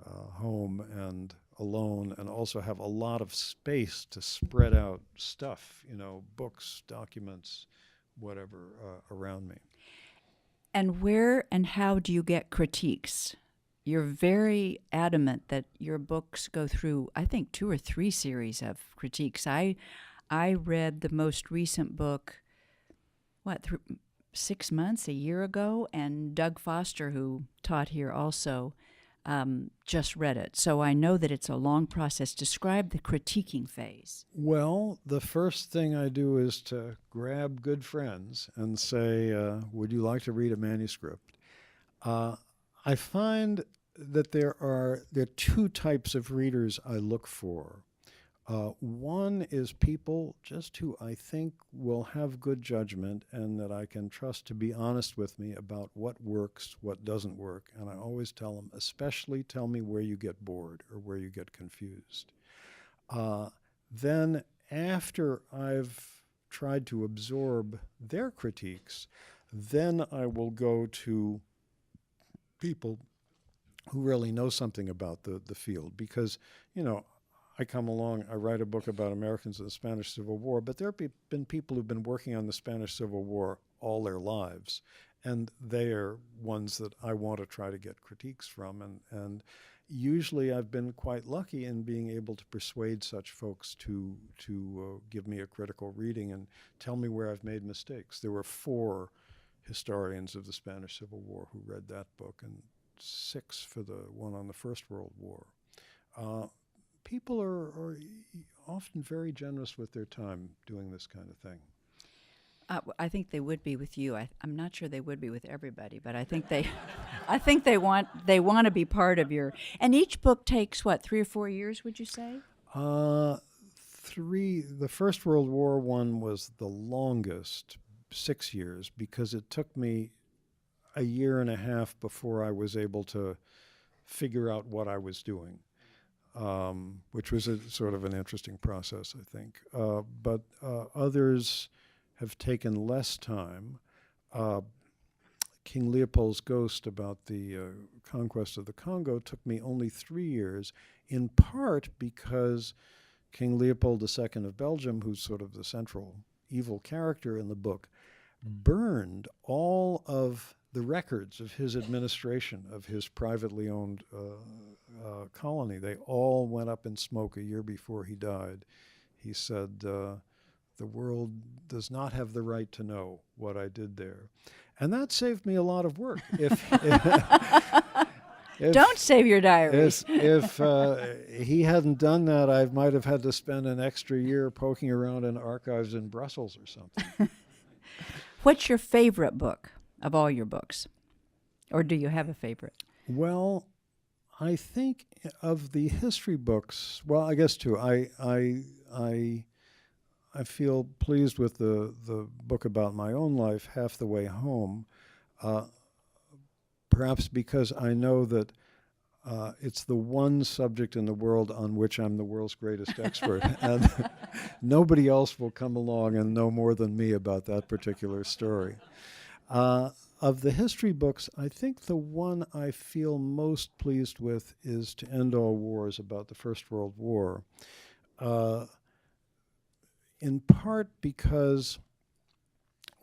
home and alone, and also have a lot of space to spread out stuff, books, documents, whatever, around me. And where and how do you get critiques? You're very adamant that your books go through, I think, 2 or 3 series of critiques. I read the most recent book, 6 months, a year ago, and Doug Foster, who taught here also, just read it. So I know that it's a long process. Describe the critiquing phase. Well, the first thing I do is to grab good friends and say, would you like to read a manuscript? I find that there are 2 types of readers I look for. One is people just who I think will have good judgment and that I can trust to be honest with me about what works, what doesn't work. And I always tell them, especially tell me where you get bored or where you get confused. Then after I've tried to absorb their critiques, then I will go to people who really know something about the field, because, I come along, I write a book about Americans in the Spanish Civil War, but there have been people who've been working on the Spanish Civil War all their lives, and they are ones that I want to try to get critiques from, and usually I've been quite lucky in being able to persuade such folks to give me a critical reading and tell me where I've made mistakes. There were 4 historians of the Spanish Civil War who read that book, and 6 for the one on the First World War. People are often very generous with their time doing this kind of thing. I think they would be with you. I'm not sure they would be with everybody, but I think they want to be part of your. And each book takes 3 or 4 years, would you say? 3. The First World War one was the longest, 6 years, because it took me a year and a half before I was able to figure out what I was doing. Which was a sort of an interesting process, I think. But others have taken less time. King Leopold's Ghost, about the conquest of the Congo, took me only 3 years, in part because King Leopold II of Belgium, who's sort of the central evil character in the book, burned all of the records of his administration of his privately owned colony. They all went up in smoke a year before he died. He said, the world does not have the right to know what I did there. And that saved me a lot of work. Don't save your diaries. If he hadn't done that, I might have had to spend an extra year poking around in archives in Brussels or something. What's your favorite book of all your books? Or do you have a favorite? Well, I think of the history books, well, I guess two. I feel pleased with the book about my own life, Half the Way Home, perhaps because I know that it's the one subject in the world on which I'm the world's greatest expert, and nobody else will come along and know more than me about that particular story. Of the history books, I think the one I feel most pleased with is To End All Wars, about the First World War. In part because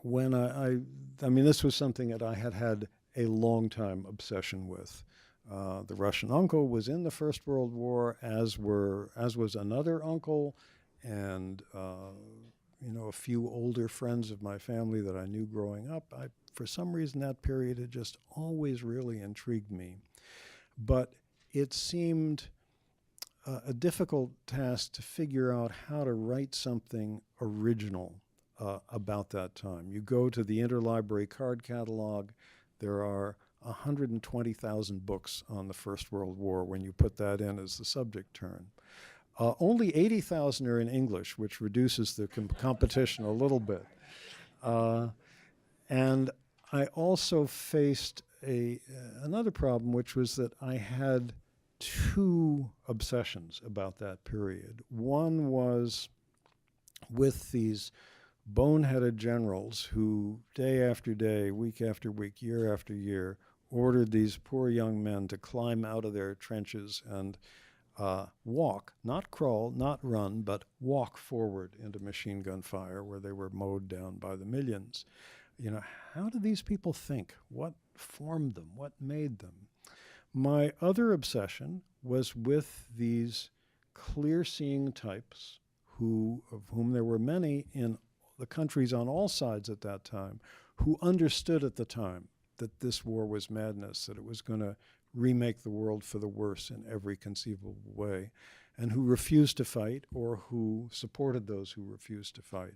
when I mean, this was something that I had a long time obsession with. The Russian uncle was in the First World War, as was another uncle, and a few older friends of my family that I knew growing up. For some reason, that period had just always really intrigued me. But it seemed a difficult task to figure out how to write something original about that time. You go to the interlibrary card catalog, there are 120,000 books on the First World War when you put that in as the subject term. Only 80,000 are in English, which reduces the competition a little bit. And I also faced another problem, which was that I had two obsessions about that period. One was with these boneheaded generals who day after day, week after week, year after year, ordered these poor young men to climb out of their trenches and walk, not crawl, not run, but walk forward into machine gun fire where they were mowed down by the millions. How do these people think? What formed them? What made them? My other obsession was with these clear-seeing types of whom there were many in the countries on all sides at that time, who understood at the time that this war was madness, that it was going to remake the world for the worse in every conceivable way, and who refused to fight or who supported those who refused to fight.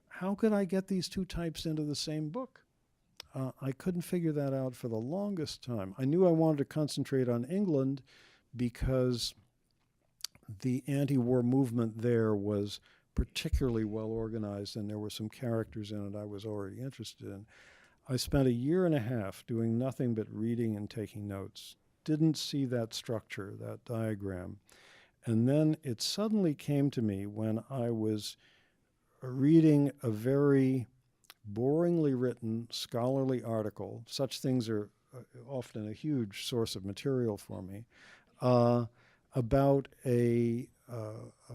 How could I get these two types into the same book? I couldn't figure that out for the longest time. I knew I wanted to concentrate on England because the anti-war movement there was particularly well organized, and there were some characters in it I was already interested in. I spent a year and a half doing nothing but reading and taking notes. Didn't see that structure, that diagram. And then it suddenly came to me when I was reading a very boringly written scholarly article. Such things are often a huge source of material for me, about a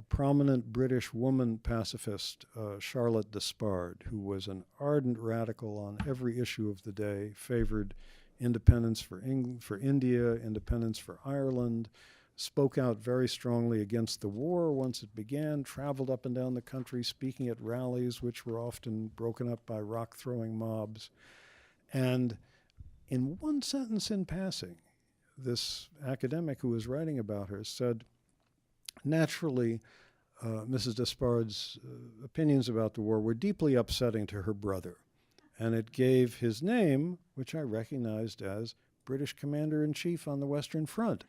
prominent British woman pacifist, Charlotte Despard, who was an ardent radical on every issue of the day, favored independence for India, independence for Ireland, spoke out very strongly against the war once it began, traveled up and down the country speaking at rallies, which were often broken up by rock-throwing mobs. And in one sentence in passing, this academic who was writing about her said, naturally, Mrs. Despard's opinions about the war were deeply upsetting to her brother, and it gave his name, which I recognized as British Commander-in-Chief on the Western Front.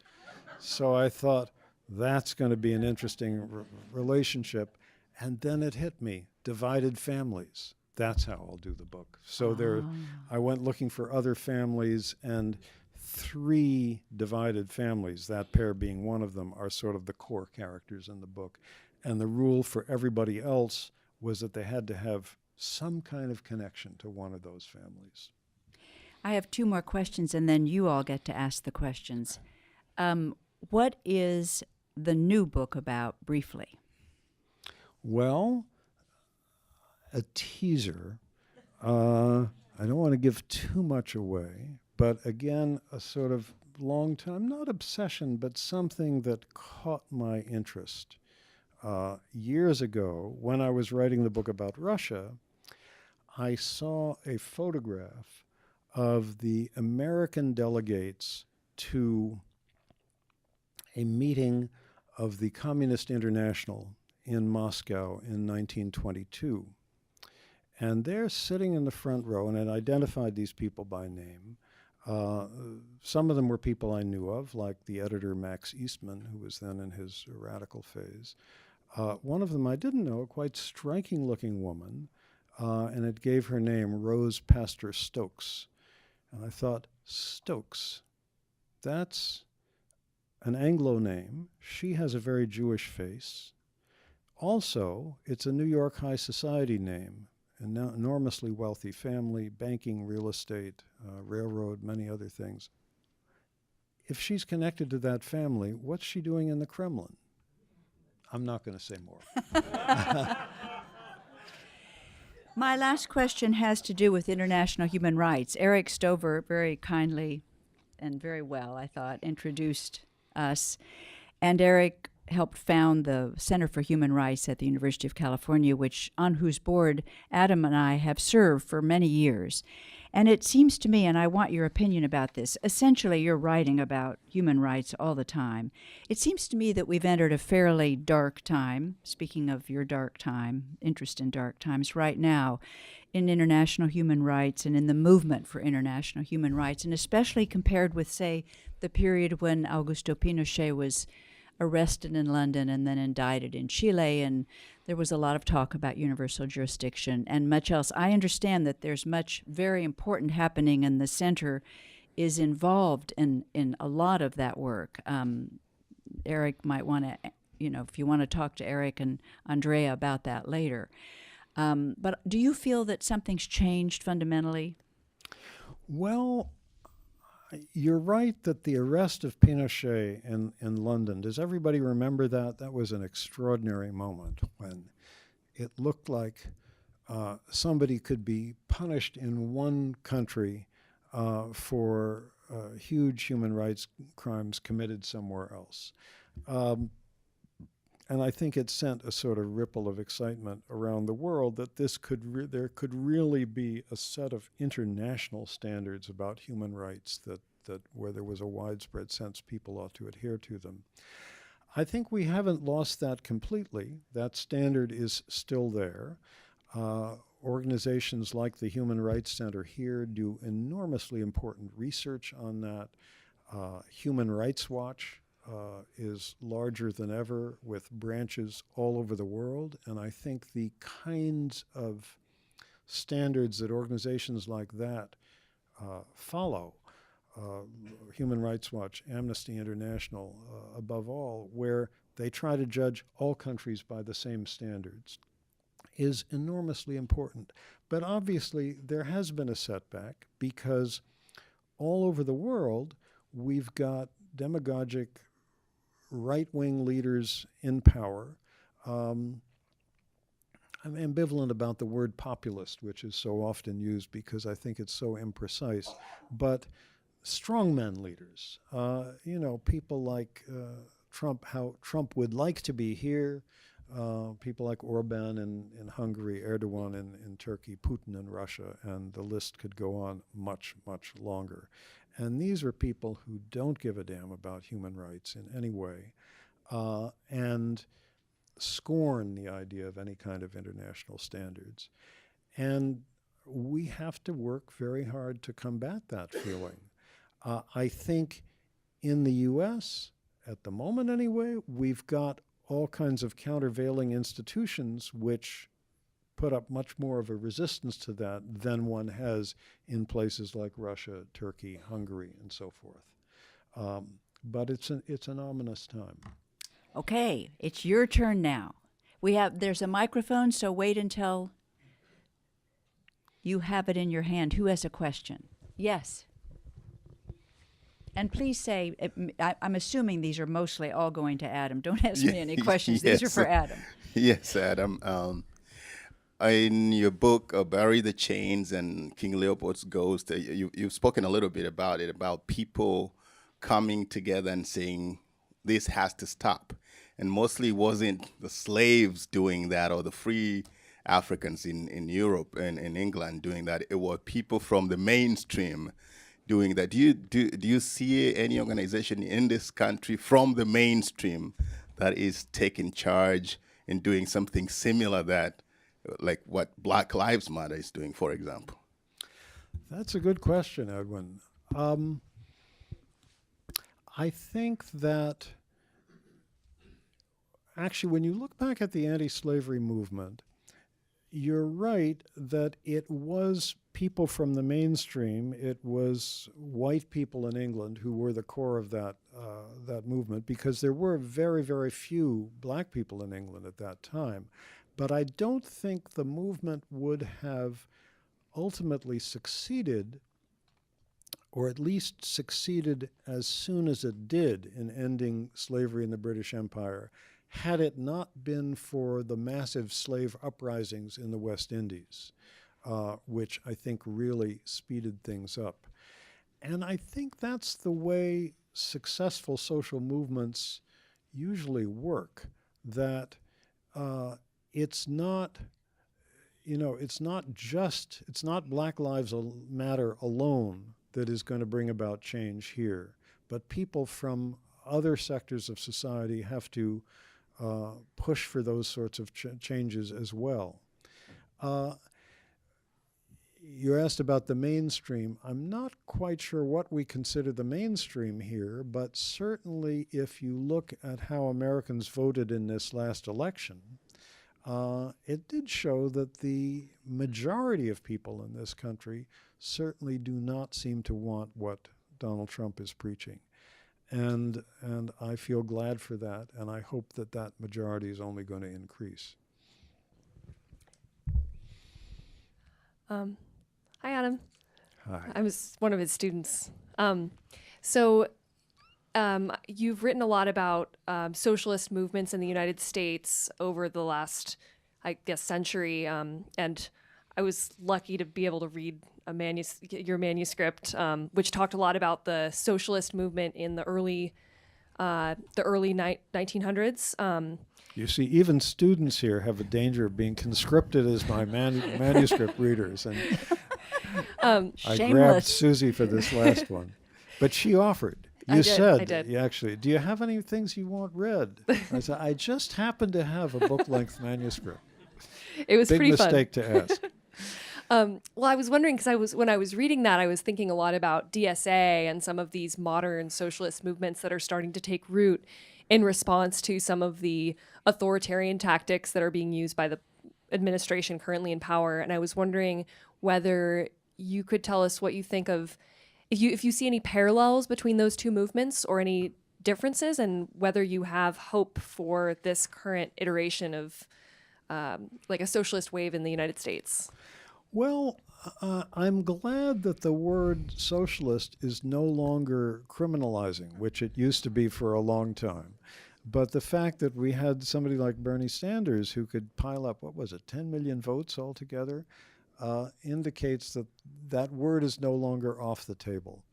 So I thought, that's going to be an interesting relationship. And then it hit me, divided families. That's how I'll do the book. So I went looking for other families, and 3 divided families, that pair being one of them, are sort of the core characters in the book. And the rule for everybody else was that they had to have some kind of connection to one of those families. I have 2 more questions, and then you all get to ask the questions. What is the new book about, briefly? Well, a teaser. I don't want to give too much away, but again, a sort of long time, not obsession, but something that caught my interest. Years ago, when I was writing the book about Russia, I saw a photograph of the American delegates to a meeting of the Communist International in Moscow in 1922. And they're sitting in the front row, and I identified these people by name. Some of them were people I knew of, like the editor Max Eastman, who was then in his radical phase. One of them I didn't know, a quite striking-looking woman, and it gave her name Rose Pastor Stokes. And I thought, Stokes, that's an Anglo name. She has a very Jewish face. Also, it's a New York high society name, an enormously wealthy family, banking, real estate, railroad, many other things. If she's connected to that family, what's she doing in the Kremlin? I'm not going to say more. My last question has to do with international human rights. Eric Stover very kindly and very well, I thought, introduced us. And Eric helped found the Center for Human Rights at the University of California, on whose board Adam and I have served for many years. And it seems to me, and I want your opinion about this, essentially you're writing about human rights all the time. It seems to me that we've entered a fairly dark time, speaking of your dark time, interest in dark times right now, in international human rights and in the movement for international human rights, and especially compared with, say, the period when Augusto Pinochet was arrested in London and then indicted in Chile, and there was a lot of talk about universal jurisdiction and much else. I understand that there's much very important happening, and the center is involved in a lot of that work. Eric might want to, if you want to talk to Eric and Andrea about that later. But do you feel that something's changed fundamentally? Well, you're right that the arrest of Pinochet in London, does everybody remember that? That was an extraordinary moment when it looked like somebody could be punished in one country for huge human rights crimes committed somewhere else. And I think it sent a sort of ripple of excitement around the world that there could really be a set of international standards about human rights that where there was a widespread sense people ought to adhere to them. I think we haven't lost that completely. That standard is still there. Organizations like the Human Rights Center here do enormously important research on that. Human Rights Watch is larger than ever with branches all over the world, and I think the kinds of standards that organizations like that follow, Human Rights Watch, Amnesty International, above all, where they try to judge all countries by the same standards, is enormously important. But obviously there has been a setback because all over the world we've got demagogic right-wing leaders in power. I'm ambivalent about the word populist, which is so often used because I think it's so imprecise, but strongman leaders, people like Trump, how Trump would like to be here, people like Orban in Hungary, Erdogan in Turkey, Putin in Russia, and the list could go on much, much longer. And these are people who don't give a damn about human rights in any way and scorn the idea of any kind of international standards. And we have to work very hard to combat that feeling. I think in the U.S., at the moment anyway, we've got all kinds of countervailing institutions which put up much more of a resistance to that than one has in places like Russia, Turkey, Hungary, and so forth. But it's an ominous time. Okay, it's your turn now. There's a microphone, so wait until you have it in your hand. Who has a question? Yes. And please say, I'm assuming these are mostly all going to Adam. Don't ask me any questions. Yes. These are for Adam. Yes, Adam. in your book, Bury the Chains and King Leopold's Ghost, you've spoken a little bit about it, about people coming together and saying, this has to stop. And mostly wasn't the slaves doing that or the free Africans in Europe and in England doing that. It was people from the mainstream doing that. Do you see any organization in this country from the mainstream that is taking charge and doing something similar that, like what Black Lives Matter is doing, for example? That's a good question, Edwin. I think that actually, when you look back at the anti-slavery movement, you're right that it was people from the mainstream. It was white people in England who were the core of that movement, because there were very, very few black people in England at that time. But I don't think the movement would have ultimately succeeded, or at least succeeded as soon as it did in ending slavery in the British Empire, had it not been for the massive slave uprisings in the West Indies, which I think really speeded things up. And I think that's the way successful social movements usually work, that it's not Black Lives Matter alone that is going to bring about change here, but people from other sectors of society have to push for those sorts of changes as well. You asked about the mainstream. I'm not quite sure what we consider the mainstream here, but certainly if you look at how Americans voted in this last election, it did show that the majority of people in this country certainly do not seem to want what Donald Trump is preaching. And I feel glad for that, and I hope that that majority is only going to increase. Hi, Adam. Hi. I was one of his students. You've written a lot about socialist movements in the United States over the last, I guess, century, and I was lucky to be able to read your manuscript, which talked a lot about the socialist movement in the early 1900s. You see, even students here have a danger of being conscripted as my manuscript readers, and I grabbed Susie for this last one, but she offered. I did. You actually, do you have any things you want read? I said, I just happen to have a book-length manuscript. It was pretty fun. Big mistake to ask. Well, I was wondering, because when I was reading that, I was thinking a lot about DSA and some of these modern socialist movements that are starting to take root in response to some of the authoritarian tactics that are being used by the administration currently in power. And I was wondering whether you could tell us what you think of, if you see any parallels between those two movements or any differences, and whether you have hope for this current iteration of like a socialist wave in the United States. Well, I'm glad that the word socialist is no longer criminalizing, which it used to be for a long time. But the fact that we had somebody like Bernie Sanders who could pile up, 10 million votes altogether, indicates that that word is no longer off the table.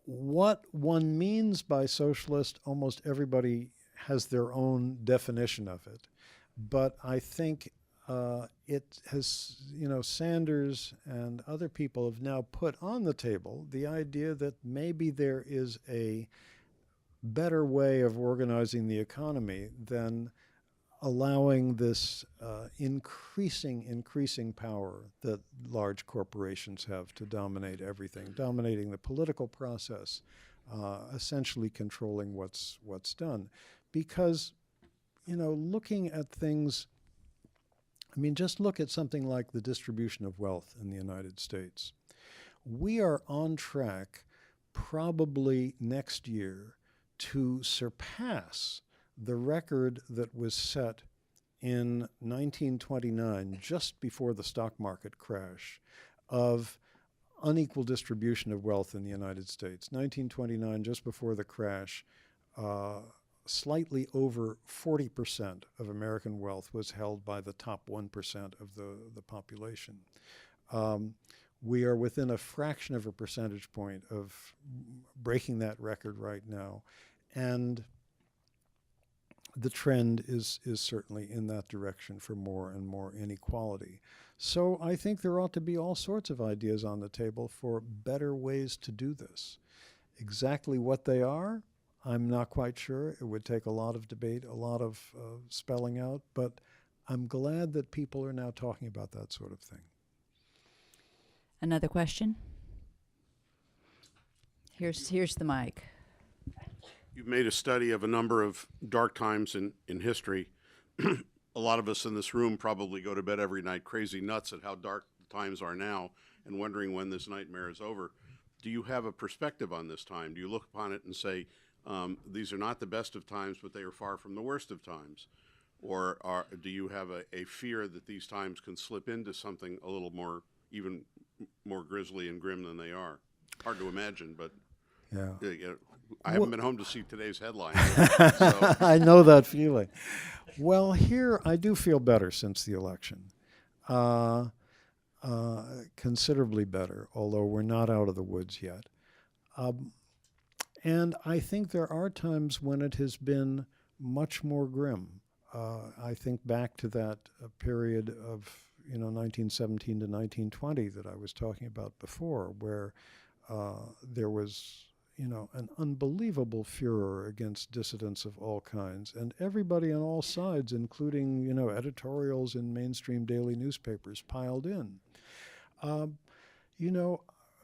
What one means by socialist, almost everybody has their own definition of it. But I think it has, Sanders and other people have now put on the table the idea that maybe there is a better way of organizing the economy than allowing this increasing power that large corporations have to dominate everything, dominating the political process, essentially controlling what's done. Because, looking at things, just look at something like the distribution of wealth in the United States. We are on track probably next year to surpass the record that was set in 1929, just before the stock market crash, of unequal distribution of wealth in the United States. 1929, just before the crash, slightly over 40% of American wealth was held by the top 1% of the population. We are within a fraction of a percentage point of breaking that record right now. And the trend is certainly in that direction for more and more inequality. So I think there ought to be all sorts of ideas on the table for better ways to do this. Exactly what they are, I'm not quite sure. It would take a lot of debate, a lot of spelling out, but I'm glad that people are now talking about that sort of thing. Another question? Here's the mic. You've made a study of a number of dark times in history. A lot of us in this room probably go to bed every night crazy nuts at how dark the times are now and wondering when this nightmare is over. Do you have a perspective on this time? Do you look upon it and say, these are not the best of times, but they are far from the worst of times? Or do you have a fear that these times can slip into something a little more, even more grisly and grim than they are? Hard to imagine, but Yeah. I haven't been home to see today's headlines. So. I know that feeling. Well, here I do feel better since the election. Considerably better, although we're not out of the woods yet. And I think there are times when it has been much more grim. I think back to that period of 1917 to 1920 that I was talking about before, where there was an unbelievable furor against dissidents of all kinds, and everybody on all sides, including editorials in mainstream daily newspapers, piled in.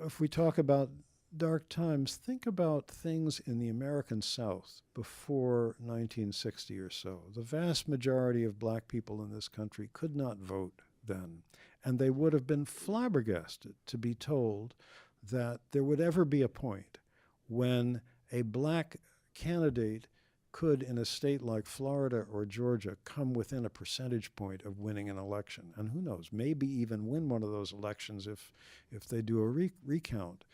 If we talk about dark times, think about things in the American South before 1960 or so. The vast majority of black people in this country could not vote then, and they would have been flabbergasted to be told that there would ever be a point when a black candidate could, in a state like Florida or Georgia, come within a percentage point of winning an election. And who knows, maybe even win one of those elections if they do a recount.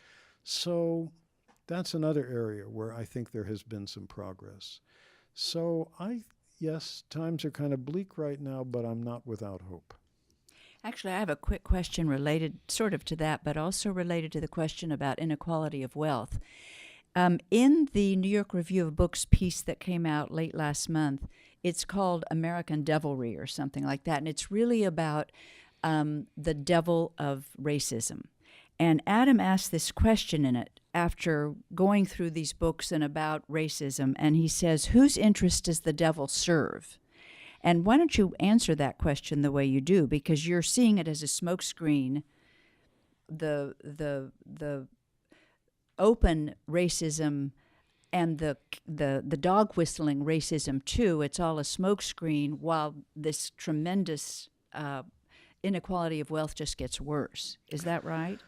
So that's another area where I think there has been some progress. So yes, times are kind of bleak right now, but I'm not without hope. Actually, I have a quick question related sort of to that, but also related to the question about inequality of wealth. In the New York Review of Books piece that came out late last month, it's called American Devilry or something like that, and it's really about the devil of racism. And Adam asked this question in it after going through these books and about racism, and he says, whose interest does the devil serve? And why don't you answer that question the way you do? Because you're seeing it as a smokescreen, the open racism and the dog whistling racism too. It's all a smokescreen, while this tremendous inequality of wealth just gets worse. Is that right?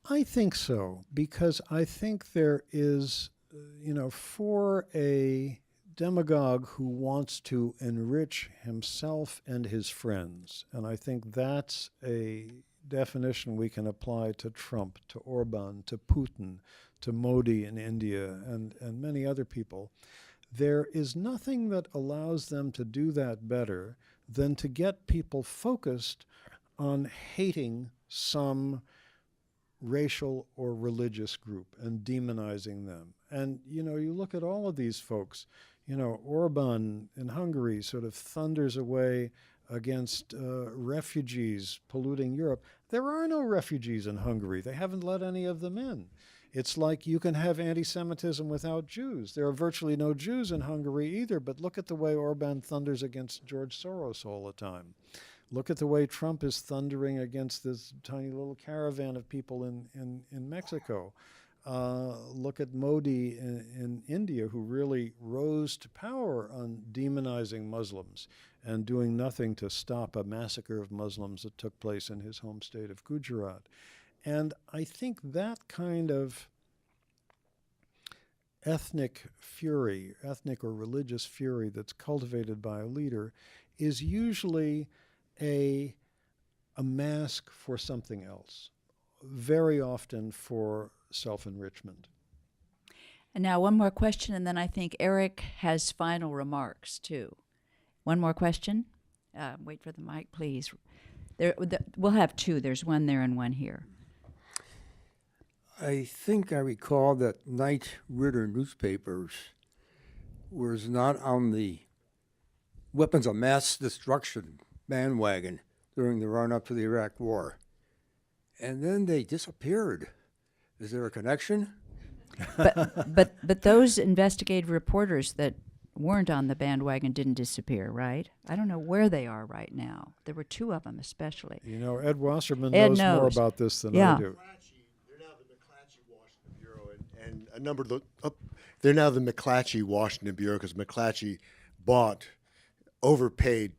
I think so, because I think there is, for a demagogue who wants to enrich himself and his friends, and I think that's a definition we can apply to Trump, to Orban, to Putin, to Modi in India, and many other people. There is nothing that allows them to do that better than to get people focused on hating some racial or religious group and demonizing them. And, you look at all of these folks, Orban in Hungary sort of thunders away against refugees polluting Europe. There are no refugees in Hungary. They haven't let any of them in. It's like you can have anti-Semitism without Jews. There are virtually no Jews in Hungary either, but look at the way Orban thunders against George Soros all the time. Look at the way Trump is thundering against this tiny little caravan of people in Mexico. Look at Modi in India, who really rose to power on demonizing Muslims and doing nothing to stop a massacre of Muslims that took place in his home state of Gujarat. And I think that kind of ethnic fury, ethnic or religious fury that's cultivated by a leader is usually a mask for something else, very often for self-enrichment. And now one more question, and then I think Eric has final remarks too. One more question. Wait for the mic, please. We'll have two. There's one there and one here. I think I recall that Knight Ridder newspapers was not on the weapons of mass destruction bandwagon during the run-up to the Iraq War. And then they disappeared. Is there a connection? But those investigative reporters that weren't on the bandwagon didn't disappear, right? I don't know where they are right now. There were two of them especially. You know, Ed Wasserman Ed knows more knows. about this than Yeah. I do. They're now the McClatchy Washington Bureau, and a number of the they're now the McClatchy Washington Bureau because McClatchy overpaid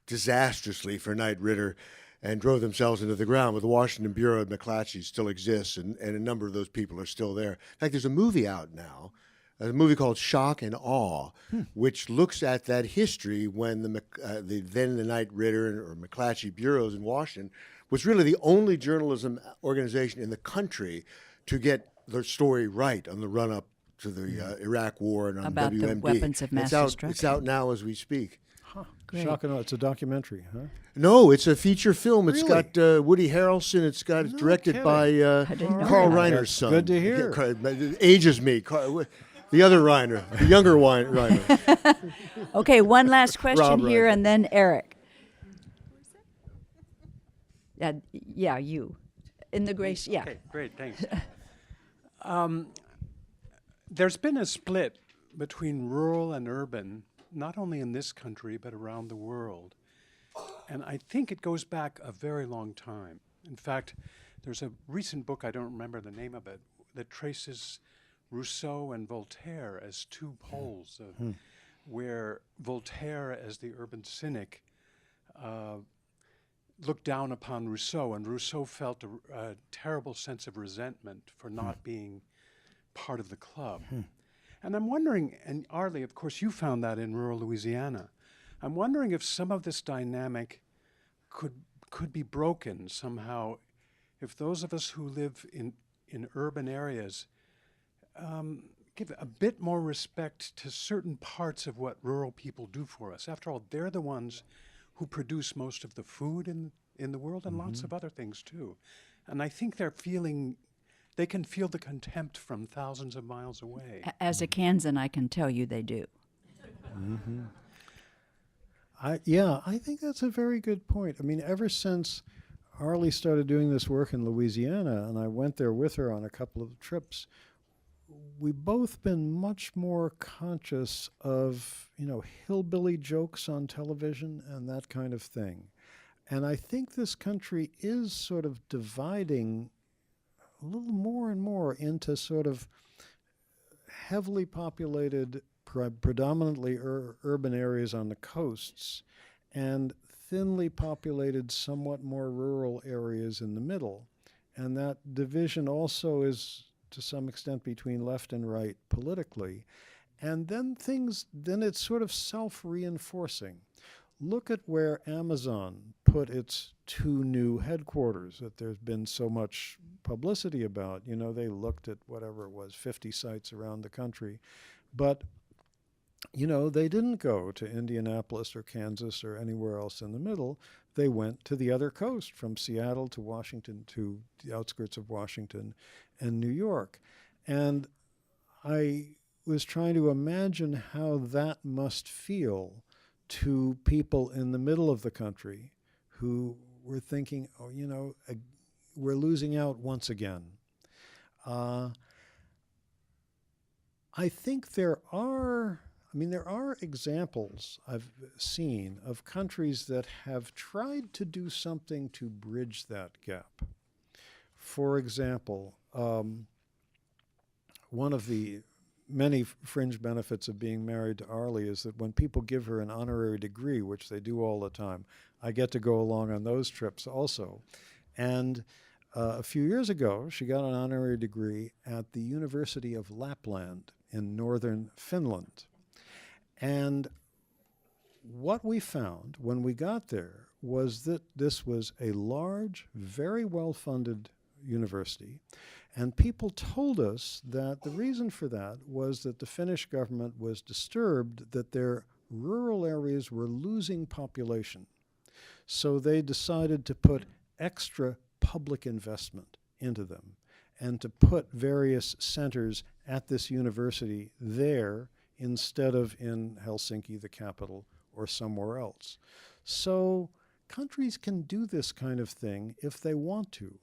disastrously for Knight Ridder and drove themselves into the ground. But the Washington Bureau of McClatchy still exists, and a number of those people are still there. In fact, there's a movie out now, a movie called Shock and Awe, which looks at that history when the Knight Ridder or McClatchy bureaus in Washington was really the only journalism organization in the country to get their story right on the run-up to the Iraq War and on About the WMD. weapons of mass It's destruction. out now as we speak. Great. Shocking. It's a documentary, huh? No, it's a feature film. It's Really? got Woody Harrelson. It's directed kidding. by didn't know Carl that. Reiner's son. Good to hear. It ages me. The other Reiner, the younger Reiner. Okay, one last question Rob here, Reiner. and then Eric. Yeah, you. In the grace, yeah. Okay, great, thanks. There's been a split between rural and urban, not only in this country, but around the world. And I think it goes back a very long time. In fact, there's a recent book, I don't remember the name of it, that traces Rousseau and Voltaire as two poles, where Voltaire, as the urban cynic, looked down upon Rousseau, and Rousseau felt a terrible sense of resentment for not being part of the club. And I'm wondering, and Arlie, of course, you found that in rural Louisiana. I'm wondering if some of this dynamic could be broken somehow, if those of us who live in urban areas give a bit more respect to certain parts of what rural people do for us. After all, they're the ones who produce most of the food in the world and lots of other things too. And I think they can feel the contempt from thousands of miles away. As a Kansan, I can tell you they do. I think that's a very good point. I mean, ever since Arlie started doing this work in Louisiana, and I went there with her on a couple of trips, we've both been much more conscious of, hillbilly jokes on television and that kind of thing. And I think this country is sort of dividing a little more and more into sort of heavily populated, predominantly urban areas on the coasts and thinly populated, somewhat more rural areas in the middle. And that division also is, to some extent, between left and right politically. And then it's sort of self-reinforcing. Look at where Amazon put its two new headquarters that there's been so much publicity about. They looked at whatever it was, 50 sites around the country. But, they didn't go to Indianapolis or Kansas or anywhere else in the middle. They went to the other coast, from Seattle to Washington, to the outskirts of Washington and New York. And I was trying to imagine how that must feel to people in the middle of the country who were thinking, we're losing out once again. I think there are examples I've seen of countries that have tried to do something to bridge that gap. For example, one of the many fringe benefits of being married to Arlie is that when people give her an honorary degree, which they do all the time, I get to go along on those trips also. And a few years ago, she got an honorary degree at the University of Lapland in northern Finland. And what we found when we got there was that this was a large, very well-funded university, And people told us that the reason for that was that the Finnish government was disturbed that their rural areas were losing population. So they decided to put extra public investment into them and to put various centers at this university there instead of in Helsinki, the capital, or somewhere else. So countries can do this kind of thing if they want to.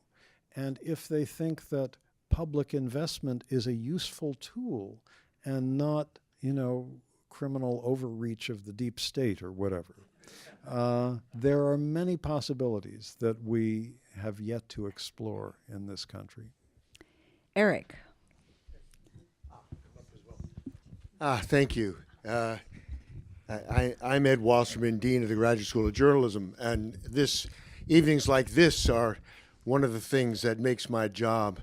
And if they think that public investment is a useful tool and not, criminal overreach of the deep state or whatever, there are many possibilities that we have yet to explore in this country. Eric. Thank you. I'm Ed Wasserman, Dean of the Graduate School of Journalism, and evenings like this are one of the things that makes my job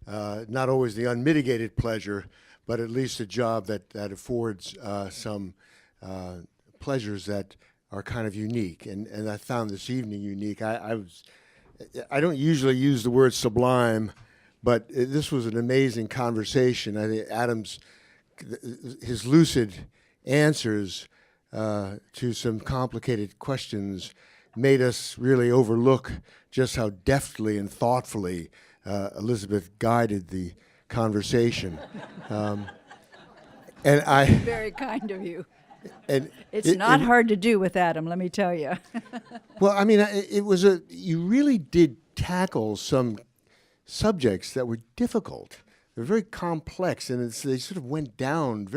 not always the unmitigated pleasure, but at least a job that affords some pleasures that are kind of unique. And I found this evening unique. I don't usually use the word sublime, but this was an amazing conversation. I think his lucid answers to some complicated questions made us really overlook just how deftly and thoughtfully Elizabeth guided the conversation. And Very kind of you. And It's not hard to do with Adam, let me tell you. Well, I mean, you really did tackle some subjects that were difficult. They're very complex, and they sort of went down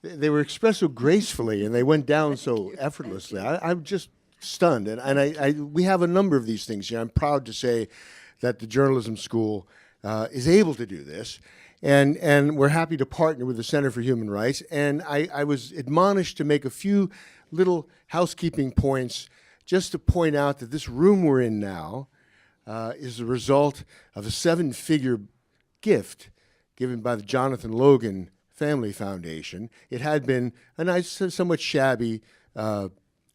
they were expressed so gracefully, and they went down so effortlessly. I'm just stunned, and we have a number of these things here. I'm proud to say that the journalism school is able to do this, and we're happy to partner with the Center for Human Rights. And I was admonished to make a few little housekeeping points just to point out that this room we're in now is the result of a 7-figure gift given by the Jonathan Logan Family Foundation. It had been a nice, somewhat shabby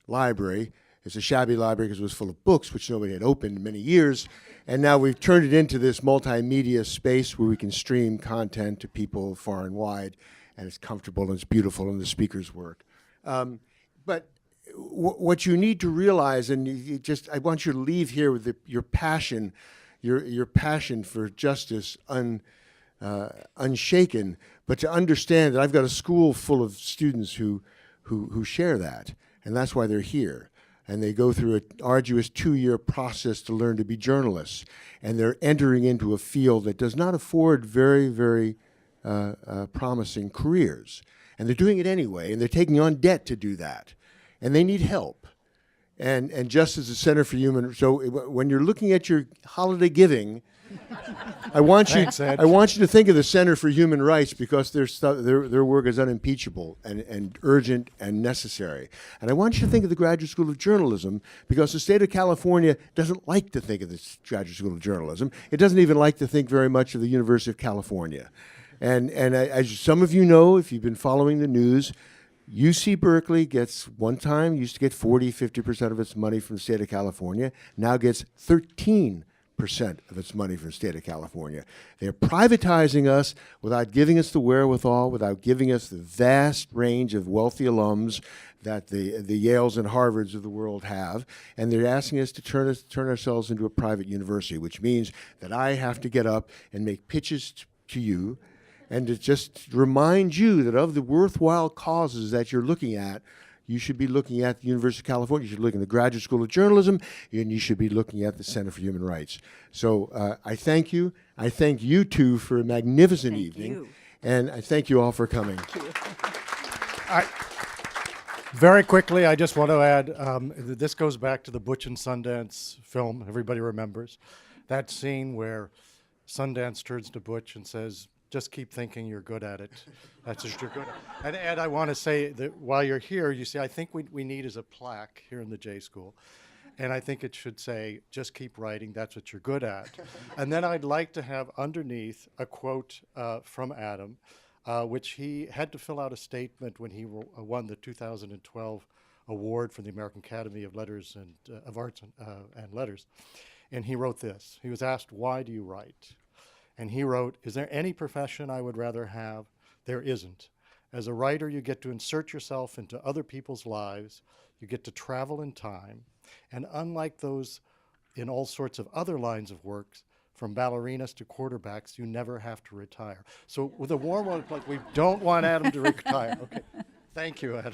library. It's a shabby library because it was full of books, which nobody had opened in many years. And now we've turned it into this multimedia space where we can stream content to people far and wide, and it's comfortable and it's beautiful, and the speakers work. But what you need to realize, and I want you to leave here with your passion, your passion for justice unshaken, but to understand that I've got a school full of students who share that, and that's why they're here. And they go through an arduous 2-year process to learn to be journalists, and they're entering into a field that does not afford very, very promising careers. And they're doing it anyway, and they're taking on debt to do that, and they need help. And just as the Center for Human, so when you're looking at your holiday giving, I want you to think of the Center for Human Rights, because their work is unimpeachable and urgent and necessary. And I want you to think of the Graduate School of Journalism, because the state of California doesn't like to think of the Graduate School of Journalism. It doesn't even like to think very much of the University of California. And as some of you know, if you've been following the news, UC Berkeley used to get 40-50% of its money from the state of California, now gets 13% of its money from the state of California. They're privatizing us without giving us the wherewithal, without giving us the vast range of wealthy alums that the Yales and Harvards of the world have, and they're asking us to turn ourselves into a private university, which means that I have to get up and make pitches to you and to just remind you that of the worthwhile causes that you're looking at, you should be looking at the University of California, you should be looking at the Graduate School of Journalism, and you should be looking at the Center for Human Rights. So I thank you. I thank you two for a magnificent evening. And I thank you all for coming. Thank you. Very quickly, I just want to add, this goes back to the Butch and Sundance film, everybody remembers. That scene where Sundance turns to Butch and says, "Just keep thinking you're good at it. That's what you're good at." And Ed, I want to say that while you're here, you see, I think we need is a plaque here in the J School. And I think it should say, "Just keep writing, that's what you're good at." And then I'd like to have underneath a quote from Adam, which he had to fill out a statement when he won the 2012 award from the American Academy of Letters and of Arts and Letters. And he wrote this. He was asked, "Why do you write?" And he wrote, "Is there any profession I would rather have? There isn't. As a writer, you get to insert yourself into other people's lives. You get to travel in time. And unlike those in all sorts of other lines of work, from ballerinas to quarterbacks, you never have to retire." So with a warm one, like, we don't want Adam to retire. Okay. Thank you, Adam.